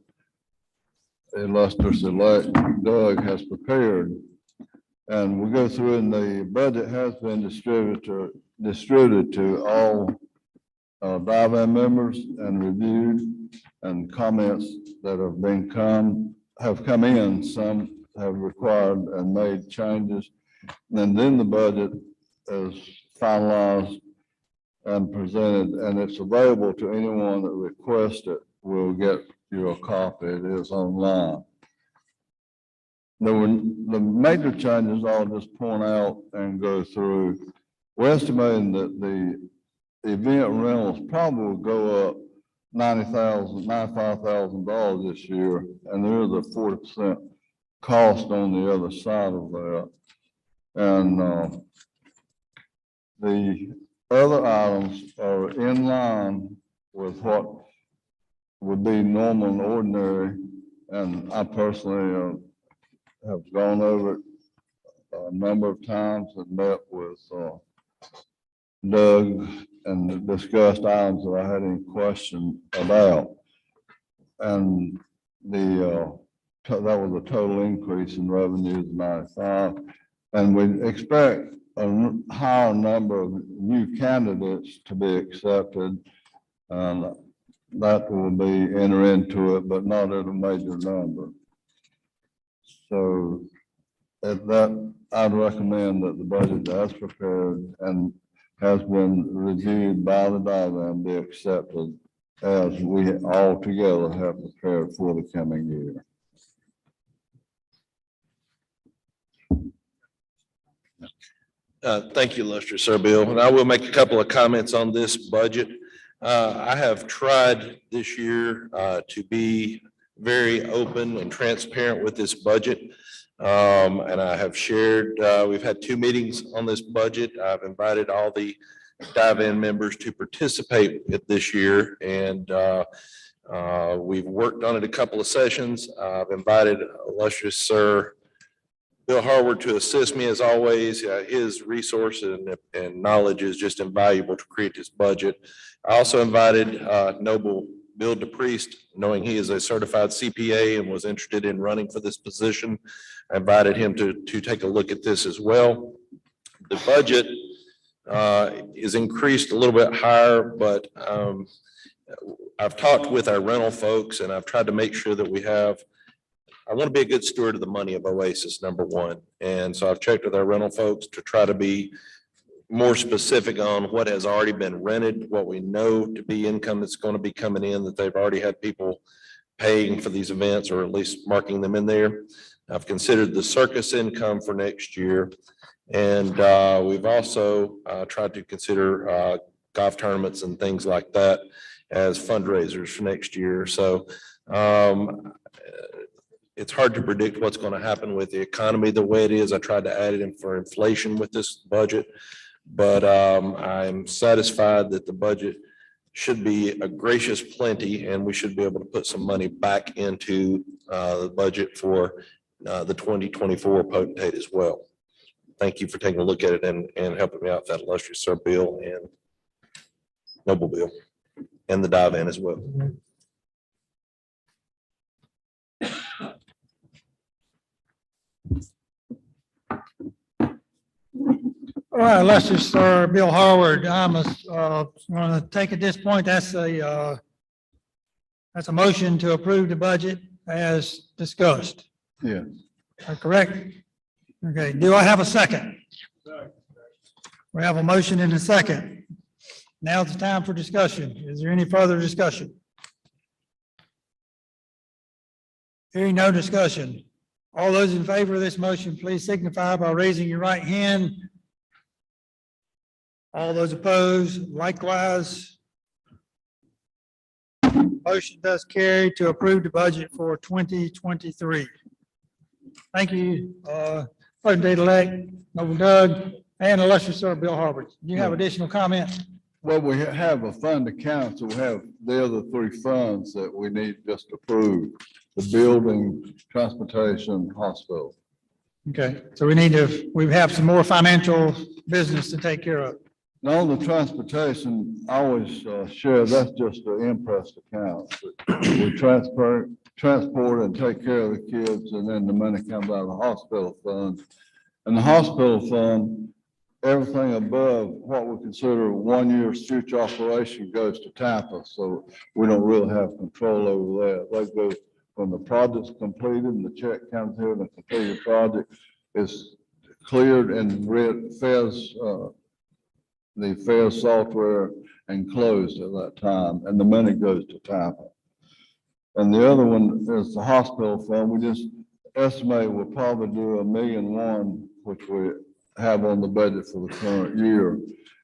illustrious elect Doug has prepared. And we go through, and the budget has been distributed to all dive-in members and reviewed, and comments that have come in. Some have required and made changes. And then the budget is finalized and presented, and it's available to anyone that requests it. We'll get you a copy. It is online. The major changes I'll just point out and go through. We're estimating that the event rentals probably will go up $95,000 this year, and there is a 40% cost on the other side of that. And the other items are in line with what would be normal and ordinary, and I personally have gone over it a number of times and met with Doug and discussed items that I had any question about. And that was a total increase in revenues of 95. And we expect higher number of new candidates to be accepted. And that will be enter into it, but not at a major number. So at that, I'd recommend that the budget as prepared and has been reviewed by the diagram be accepted as we all together have prepared for the coming year. Thank you, illustrious Sir Bill. And I will make a couple of comments on this budget. I have tried this year to be very open and transparent with this budget. And I have shared, we've had 2 meetings on this budget. I've invited all the dive-in members to participate with this year. And we've worked on it a couple of sessions. I've invited illustrious Sir Bill Harward to assist me as always. His resources and knowledge is just invaluable to create this budget. I also invited Noble Bill DePriest, knowing he is a certified CPA and was interested in running for this position. I invited him to take a look at this as well. The budget is increased a little bit higher, but I've talked with our rental folks and I've tried to make sure that we have, I want to be a good steward of the money of Oasis, number one. And so I've checked with our rental folks to try to be more specific on what has already been rented, what we know to be income that's going to be coming in, that they've already had people paying for these events or at least marking them in there. I've considered the circus income for next year. And we've also tried to consider golf tournaments and things like that as fundraisers for next year. So it's hard to predict what's going to happen with the economy the way it is. I tried to add it in for inflation with this budget, but I'm satisfied that the budget should be a gracious plenty and we should be able to put some money back into the budget for the 2024 potentate as well. Thank you for taking a look at it and helping me out, that illustrious Sir Bill and Noble Bill and the dive-in as well. All right, illustrious Sir Bill Harward, I'm going to take at this point, that's a motion to approve the budget as discussed. Yeah. Correct? Okay, do I have a second? We have a motion and a second. Now it's time for discussion. Is there any further discussion? Hearing no discussion. All those in favor of this motion, please signify by raising your right hand. All those opposed, likewise. Motion does carry to approve the budget for 2023. Thank you, Potentate-elect Noble Doug and illustrious Sir Bill Harward. Do you have additional comments? Well, we have a fund account, so we have the other 3 funds that we need just approved: the building, transportation, hospital. Okay, so we have some more financial business to take care of. Now, on the transportation, I always share, that's just the impressed account. We transport and take care of the kids, and then the money comes out of the hospital fund. And the hospital fund, everything above what we consider 1 year's future operation goes to TAPA, so we don't really have control over that. That goes when the project's completed and the check comes here and the completed project is cleared and the FAIR software and closed at that time, and the money goes to TAPA. And the other one is the hospital fund. We just estimate we'll probably do $1.1 million, which we have on the budget for the current year.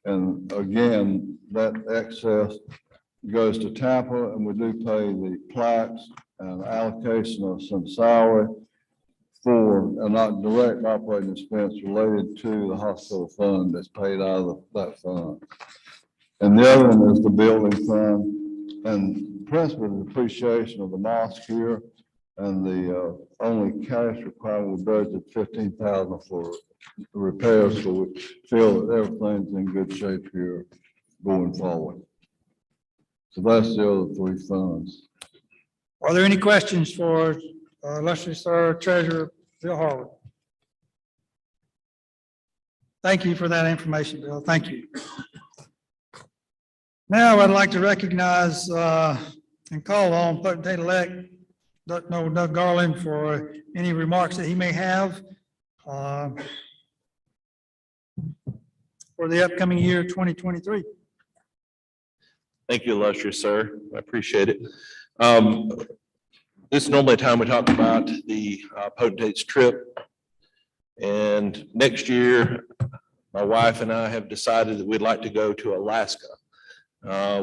And again, that excess goes to TAPA, and we do pay the plaques and allocation of some salary for a not direct operating expense related to the hospital fund that's paid out of that fund. And the other one is the building fund, and principally the depreciation of the mosque here, and the only cash requirement we budgeted $15,000 for repairs, so we feel that everything's in good shape here going forward. So that's the other 3 funds. Are there any questions for illustrious Sir Treasurer Bill Harward? Thank you for that information, Bill. Thank you. Now I'd like to recognize and call on Potentate-elect Doug Garland for any remarks that he may have for the upcoming year 2023. Thank you, illustrious sir. I appreciate it. This is normally a time we talk about the Potentate's trip. And next year, my wife and I have decided that we'd like to go to Alaska.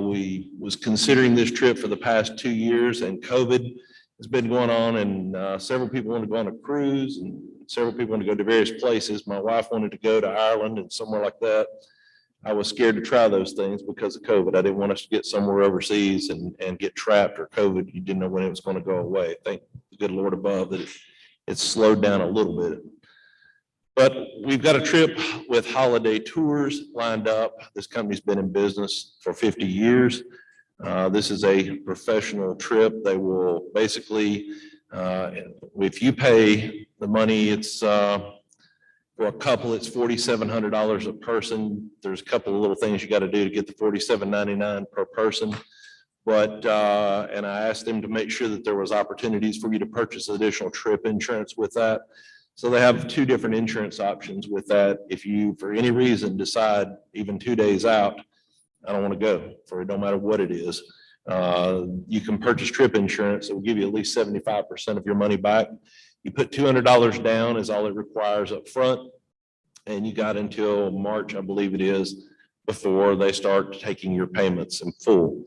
We was considering this trip for the past 2 years, and COVID has been going on, and several people want to go on a cruise and several people want to go to various places. My wife wanted to go to Ireland and somewhere like that. I was scared to try those things because of COVID. I didn't want us to get somewhere overseas and get trapped, or COVID, you didn't know when it was going to go away. Thank the good Lord above that it's slowed down a little bit. But we've got a trip with Holiday Tours lined up. This company's been in business for 50 years. This is a professional trip. They will basically, if you pay the money, it's for a couple, it's $4,700 a person. There's a couple of little things you got to do to get the $47.99 per person. But, and I asked them to make sure that there was opportunities for you to purchase additional trip insurance with that. So they have 2 different insurance options with that. If you, for any reason, decide even 2 days out, I don't want to go, for it don't matter what it is. You can purchase trip insurance. It will give you at least 75% of your money back. You put $200 down is all it requires up front. And you got until March, I believe it is, before they start taking your payments in full.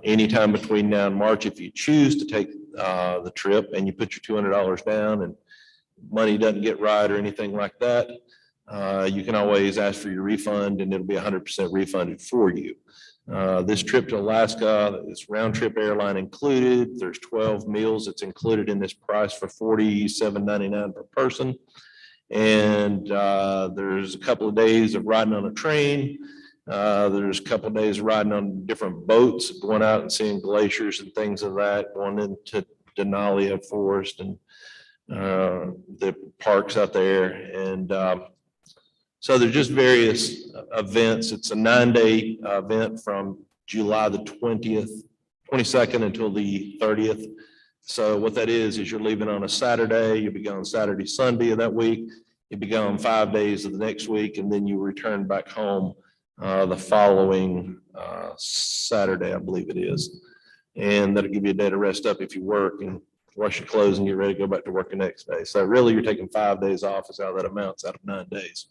Anytime between now and March, if you choose to take the trip and you put your $200 down and money doesn't get right or anything like that, you can always ask for your refund and it'll be 100% refunded for you. This trip to Alaska is round trip airline included. There's 12 meals that's included in this price for $47.99 per person. And there's a couple of days of riding on a train. There's a couple of days riding on different boats, going out and seeing glaciers and things of that, going into Denali Forest and the parks out there. And so there's just various events. It's a 9-day event from July the 22nd until the 30th. So what that is you're leaving on a Saturday, you'll be gone Saturday, Sunday of that week. You'll be gone 5 days of the next week, and then you return back home the following Saturday, I believe it is. And that'll give you a day to rest up if you work and wash your clothes and get ready to go back to work the next day. So really you're taking 5 days off is how that amounts out of 9 days.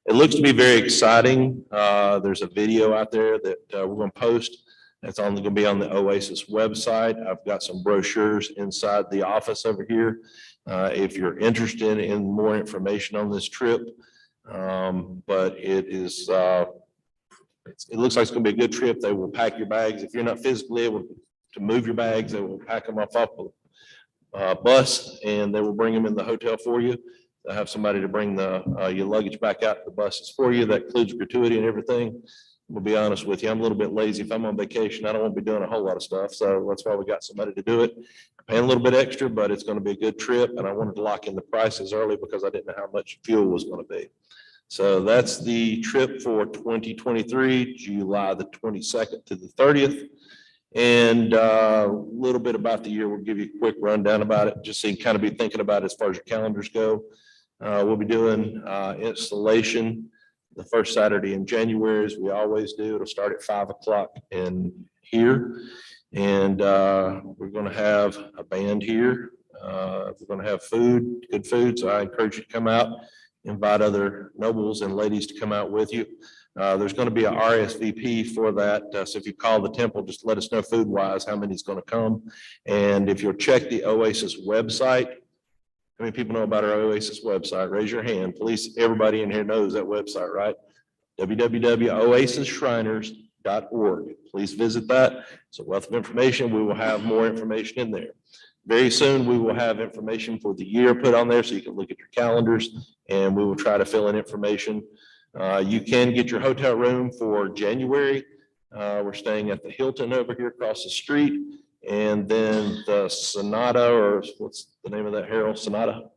It looks to be very exciting. There's a video out there that we're going to post. It's only going to be on the Oasis website. I've got some brochures inside the office over here. If you're interested in more information on this trip, but it is, it looks like it's going to be a good trip. They will pack your bags. If you're not physically able to move your bags, they will pack them off a bus and they will bring them in the hotel for you. They'll have somebody to bring your luggage back out to the buses for you. That includes gratuity and everything. We'll be honest with you, I'm a little bit lazy. If I'm on vacation, I don't want to be doing a whole lot of stuff. So that's why we got somebody to do it. Paying a little bit extra, but it's going to be a good trip. And I wanted to lock in the prices early because I didn't know how much fuel was going to be. So that's the trip for 2023, July the 22nd to the 30th. And a little bit about the year. We'll give you a quick rundown about it, just so you can kind of be thinking about it as far as your calendars go. We'll be doing installation the first Saturday in January, as we always do. It'll start at 5 o'clock in here. And we're going to have a band here. We're going to have food, good food. So I encourage you to come out, invite other nobles and ladies to come out with you. There's going to be a RSVP for that. So if you call the temple, just let us know food wise how many is going to come. And if you'll check the Oasis website, how many people know about our Oasis website? Raise your hand. Please, everybody in here knows that website, right? www.oasisshriners.org. Please visit that. It's a wealth of information. We will have more information in there. Very soon, we will have information for the year put on there so you can look at your calendars, and we will try to fill in information. You can get your hotel room for January. We're staying at the Hilton over here across the street. And then the Sonata, or what's the name of that, Harold? Sonata?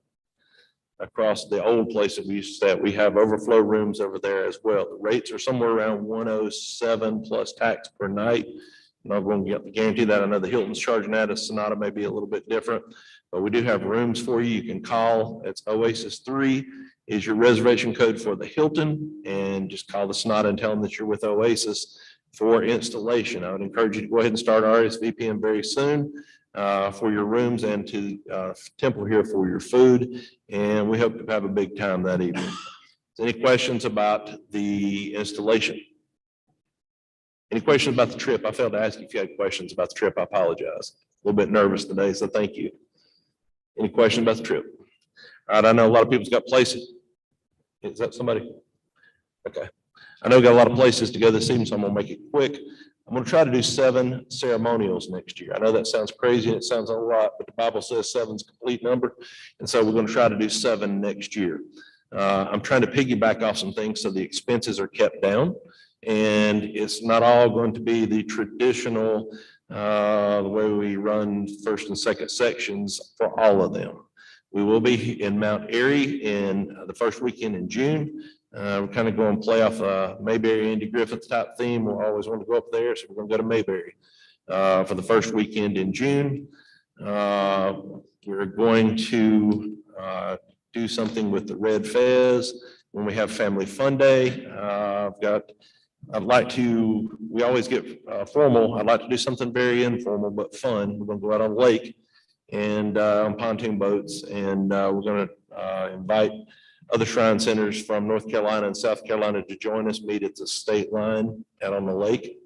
across the old place that we used to stay at. We have overflow rooms over there as well. The rates are somewhere around 107 plus tax per night. I'm not going to guarantee that. I know the Hilton's charging that. A Sonata may be a little bit different, but we do have rooms for you. You can call. It's Oasis 3 is your reservation code for the Hilton, and just call the Sonata and tell them that you're with Oasis for installation. I would encourage you to go ahead and start RSVPing very soon for your rooms and to Temple here for your food. And we hope to have a big time that evening. Any questions about the installation? Any questions about the trip? I failed to ask you if you had questions about the trip. I apologize. A little bit nervous today, so thank you. Any questions about the trip? All right, I know a lot of people's got places. Is that somebody? Okay. I know we got a lot of places to go this evening, so I'm gonna make it quick. I'm gonna try to do 7 ceremonials next year. I know that sounds crazy and it sounds a lot, but the Bible says 7's a complete number. And so we're gonna try to do 7 next year. I'm trying to piggyback off some things so the expenses are kept down. And it's not all going to be the traditional, the way we run first and second sections for all of them. We will be in Mount Airy in the first weekend in June. We're kind of going to play off Mayberry, Andy Griffith type theme. We'll always want to go up there, so we're going to go to Mayberry for the first weekend in June. We're going to do something with the Red Fez when we have Family Fun Day. We always get formal. I'd like to do something very informal but fun. We're going to go out on the lake and on pontoon boats, and we're going to invite other shrine centers from North Carolina and South Carolina to join us, meet at the state line out on the lake.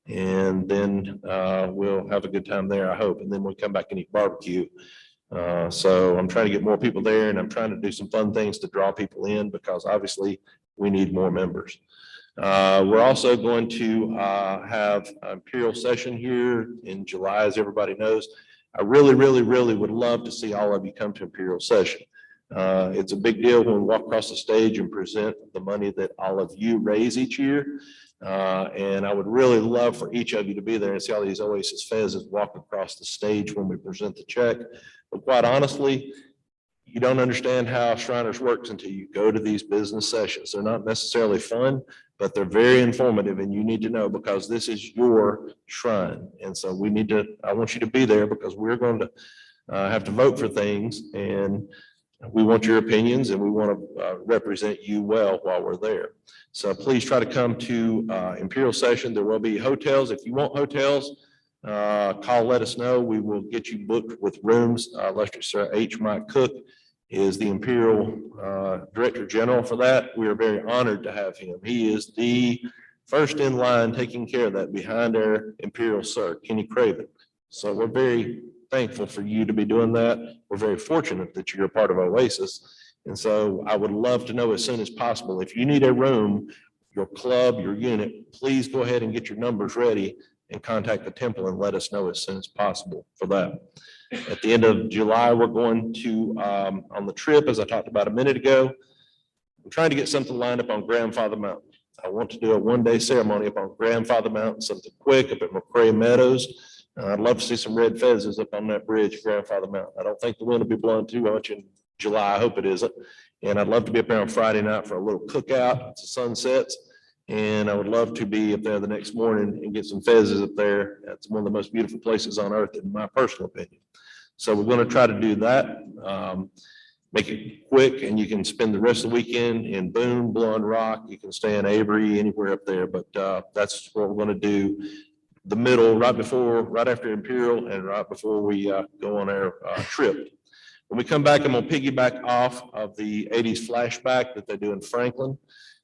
And then we'll have a good time there, I hope. And then we'll come back and eat barbecue. So I'm trying to get more people there, and I'm trying to do some fun things to draw people in, because obviously we need more members. We're also going to have an Imperial session here in July, as everybody knows. I really would love to see all of you come to Imperial session. It's a big deal when we walk across the stage and present the money that all of you raise each year. And I would really love for each of you to be there and see all these Oasis Fezes walk across the stage when we present the check. But quite honestly, you don't understand how Shriners works until you go to these business sessions. They're not necessarily fun, but they're very informative, and you need to know, because this is your shrine. And so I want you to be there, because we're going to have to vote for things, and we want your opinions, and we want to represent you well while we're there. So please try to come to Imperial session. There will be hotels. If you want hotels, call, let us know. We will get you booked with rooms. Illustrious Sir H. Mike Cook is the Imperial Director General for that. We are very honored to have him. He is the first in line taking care of that behind our Imperial Sir, Kenny Craven. So we're very thankful for you to be doing that. We're very fortunate that you're a part of Oasis. And so I would love to know as soon as possible, if you need a room, your club, your unit, please go ahead and get your numbers ready and contact the temple and let us know as soon as possible for that. At the end of July, we're going to, on the trip, as I talked about a minute ago, I'm trying to get something lined up on Grandfather Mountain. I want to do a one-day ceremony up on Grandfather Mountain, something quick up at McCray Meadows. I'd love to see some red fezzes up on that bridge at Grandfather Mountain. I don't think the wind will be blowing too much in July. I hope it isn't. And I'd love to be up there on Friday night for a little cookout. It's the sunsets. And I would love to be up there the next morning and get some fezzes up there. That's one of the most beautiful places on earth, in my personal opinion. So we're going to try to do that. Make it quick, and you can spend the rest of the weekend in Boone, Blowing Rock. You can stay in Avery, anywhere up there. But that's what we're going to do. The middle, right after Imperial, and right before we go on our trip. When we come back, I'm going to piggyback off of the 80s flashback that they do in Franklin.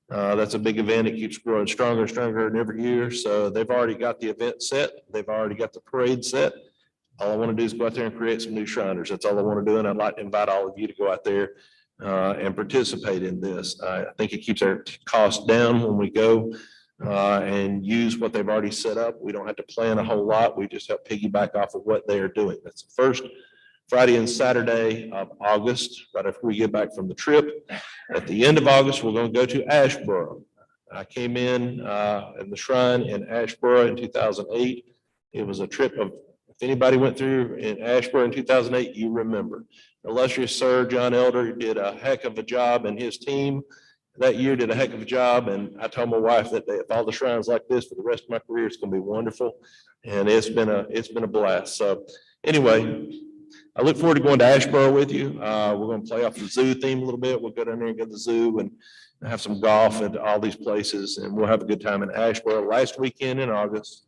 That's a big event. It keeps growing stronger and stronger in every year. So they've already got the event set. They've already got the parade set. All I want to do is go out there and create some new Shriners. That's all I want to do. And I'd like to invite all of you to go out there and participate in this. I think it keeps our costs down when we go and use what they've already set up. We don't have to plan a whole lot. We just have piggyback off of what they are doing. That's the first Friday and Saturday of August, right after we get back from the trip. At the end of August, we're going to go to Asheboro. I came in the shrine in Asheboro in 2008. It was a trip of If anybody went through in Ashburn in 2008, you remember. Illustrious Sir John Elder did a heck of a job, and his team that year did a heck of a job. And I told my wife that if all the shrines like this for the rest of my career, it's going to be wonderful. And it's been a blast. So anyway, I look forward to going to Ashboro with you. We're going to play off the zoo theme a little bit. We'll go down there and go to the zoo and have some golf at all these places, and we'll have a good time in Ashboro last weekend in August.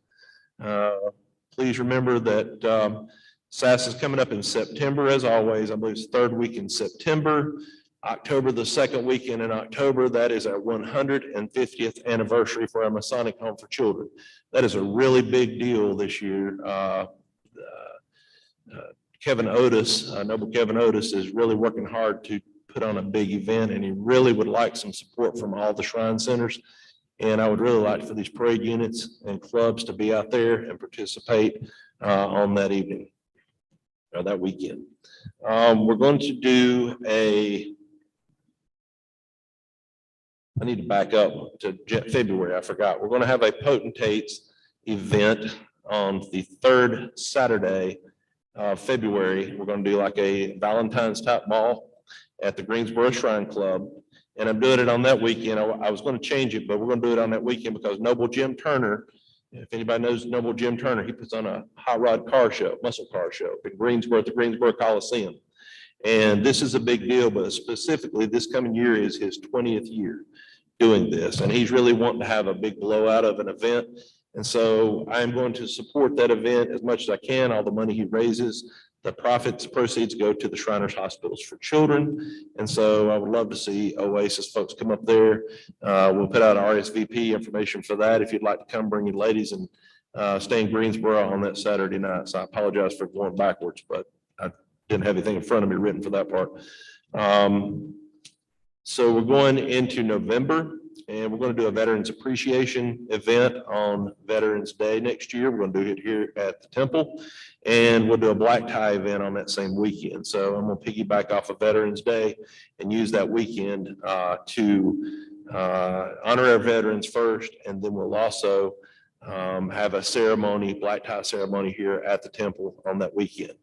Please remember that SAS is coming up in September, as always. I believe it's the 3rd week in September. October, the 2nd weekend in October, that is our 150th anniversary for our Masonic Home for Children. That is a really big deal this year. Kevin Otis, Noble Kevin Otis, is really working hard to put on a big event, and he really would like some support from all the shrine centers. And I would really like for these parade units and clubs to be out there and participate on that evening or that weekend. We're going to do I need to back up to February. I forgot. We're going to have a potentates event on the 3rd Saturday of February. We're going to do like a Valentine's type ball at the Greensboro Shrine Club. And I'm doing it on that weekend. I was going to change it, but we're going to do it on that weekend because Noble Jim Turner, if anybody knows Noble Jim Turner, he puts on a hot rod car show, muscle car show in Greensboro at the Greensboro Coliseum. And this is a big deal, but specifically this coming year is his 20th year doing this. And he's really wanting to have a big blowout of an event. And so I'm going to support that event as much as I can. All the money he raises, the profits, proceeds go to the Shriners Hospitals for Children. And so I would love to see Oasis folks come up there. We'll put out RSVP information for that. If you'd like to come, bring your ladies and stay in Greensboro on that Saturday night. So I apologize for going backwards, but I didn't have anything in front of me written for that part. So we're going into November, and we're going to do a Veterans Appreciation event on Veterans Day next year. We're going to do it here at the Temple, and we'll do a black tie event on that same weekend. So I'm going to piggyback off of Veterans Day and use that weekend to honor our veterans first, and then we'll also have a ceremony, black tie ceremony here at the Temple on that weekend.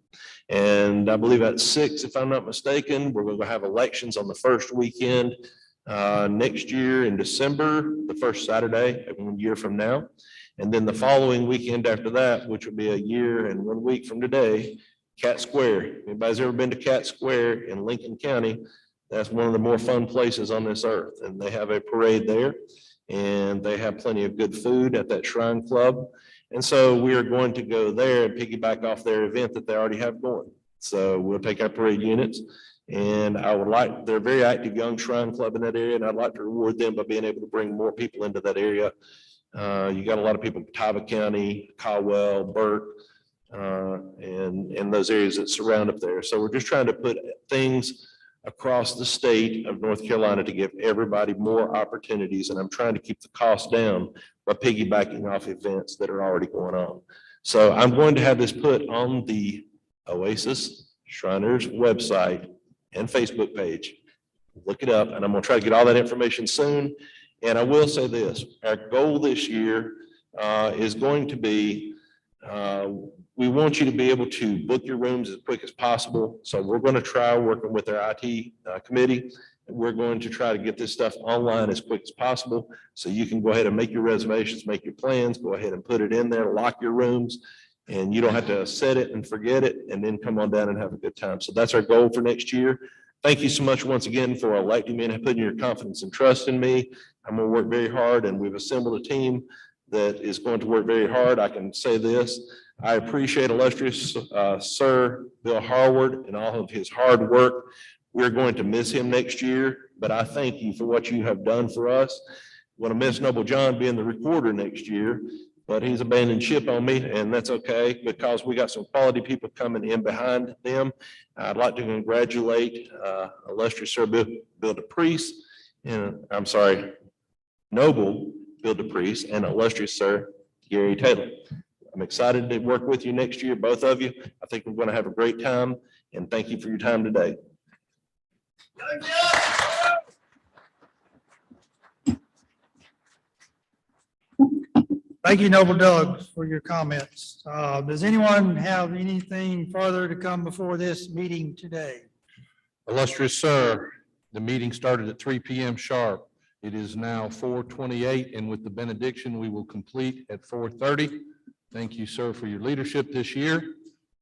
And I believe at 6, if I'm not mistaken, we're going to have elections on the first weekend next year in December, the first Saturday of 1 year from now. And then the following weekend after that, which will be a year and 1 week from today, Cat Square. Anybody's ever been to Cat Square in Lincoln County? That's one of the more fun places on this earth. And they have a parade there, and they have plenty of good food at that Shrine Club. And so we are going to go there and piggyback off their event that they already have going. So we'll take our parade units, and they're a very active young Shrine Club in that area, and I'd like to reward them by being able to bring more people into that area. You got a lot of people in Catawba County, Caldwell, Burke, and those areas that surround up there. So we're just trying to put things across the state of North Carolina to give everybody more opportunities. And I'm trying to keep the cost down by piggybacking off events that are already going on. So I'm going to have this put on the Oasis Shriners website and Facebook page. Look it up, and I'm going to try to get all that information soon. And I will say this, our goal this year is going to be, we want you to be able to book your rooms as quick as possible. So we're going to try working with our IT committee. We're going to try to get this stuff online as quick as possible. So you can go ahead and make your reservations, make your plans, go ahead and put it in there, lock your rooms, and you don't have to set it and forget it and then come on down and have a good time. So that's our goal for next year. Thank you so much once again for electing me and putting your confidence and trust in me. I'm going to work very hard, and we've assembled a team that is going to work very hard. I can say this. I appreciate illustrious Sir Bill Harward and all of his hard work. We're going to miss him next year, but I thank you for what you have done for us. I'm going to miss Noble John being the recorder next year, but he's abandoned ship on me, and that's okay because we got some quality people coming in behind them. I'd like to congratulate illustrious Sir Bill DePriest, and I'm sorry, Noble Bill DePriest and illustrious Sir Gary Taylor. I'm excited to work with you next year, both of you. I think we're going to have a great time, and thank you for your time today. Thank you, Noble Doug, for your comments. Does anyone have anything further to come before this meeting today? Illustrious sir, the meeting started at 3 p.m. sharp. It is now 4:28, and with the benediction, we will complete at 4:30. Thank you, sir, for your leadership this year.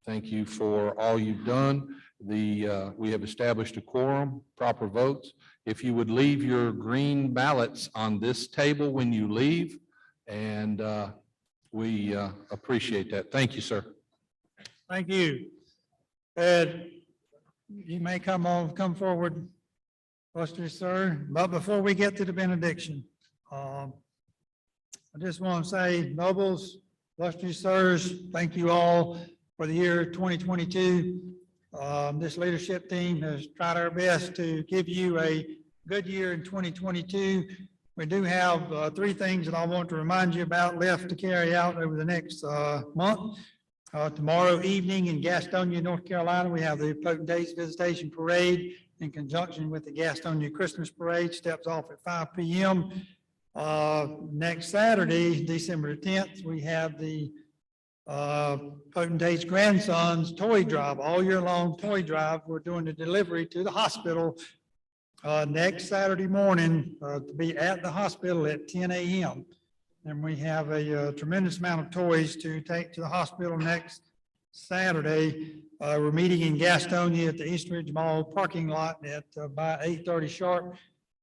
Thank you for all you've done. We have established a quorum, proper votes. If you would leave your green ballots on this table when you leave, and we appreciate that. Thank you, sir. Thank you. Ed, you may come forward, illustrious sir. But before we get to the benediction, I just want to say, nobles, illustrious sirs, thank you all for the year 2022. This leadership team has tried our best to give you a good year in 2022. We do have 3 things that I want to remind you about left to carry out over the next month. Tomorrow evening in Gastonia, North Carolina, we have the Potentates Visitation Parade in conjunction with the Gastonia Christmas Parade. Steps off at 5 p.m. Next Saturday, December 10th, we have the Potentate's Grandsons Toy Drive, all year long toy drive. We're doing the delivery to the hospital next Saturday morning to be at the hospital at 10 a.m. And we have a tremendous amount of toys to take to the hospital next Saturday. We're meeting in Gastonia at the Eastridge Mall parking lot at by 8:30 sharp,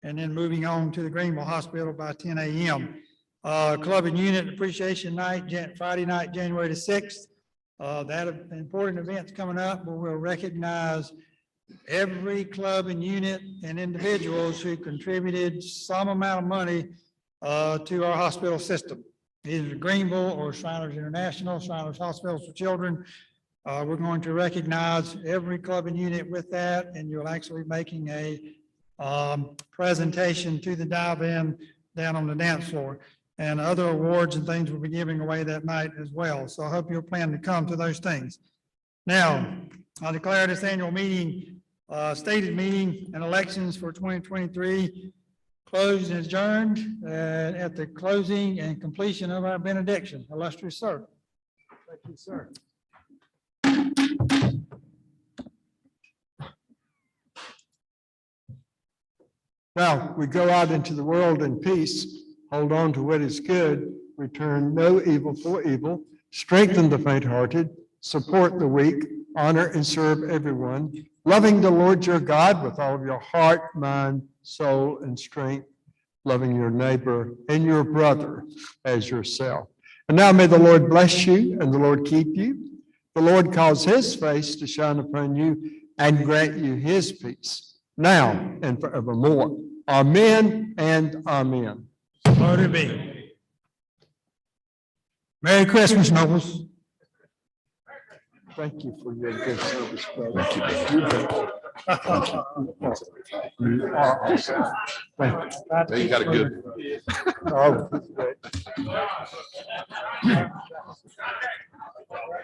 and then moving on to the Greenville Hospital by 10 a.m. Club and Unit Appreciation Night, Friday night, January the 6th. That important event's coming up where we'll recognize every club and unit and individuals who contributed some amount of money to our hospital system, either Greenville or Shriners International, Shriners Hospitals for Children. We're going to recognize every club and unit with that, and you're actually making a presentation to the dive-in down on the dance floor. And other awards and things we'll be giving away that night as well. So I hope you'll plan to come to those things. Now, I declare this annual meeting, stated meeting and elections for 2023 closed and adjourned at the closing and completion of our benediction. Illustrious sir. Thank you, sir. Now, we go out into the world in peace, hold on to what is good, return no evil for evil, strengthen the faint-hearted, support the weak, honor and serve everyone, loving the Lord your God with all of your heart, mind, soul, and strength, loving your neighbor and your brother as yourself. And now may the Lord bless you and the Lord keep you. The Lord cause his face to shine upon you and grant you his peace, now and forevermore. Amen and amen. So to be. Merry Christmas, nobles. Thank you for your good service, brother. Thank you. You are awesome. Thank you. You got a good. Oh, great.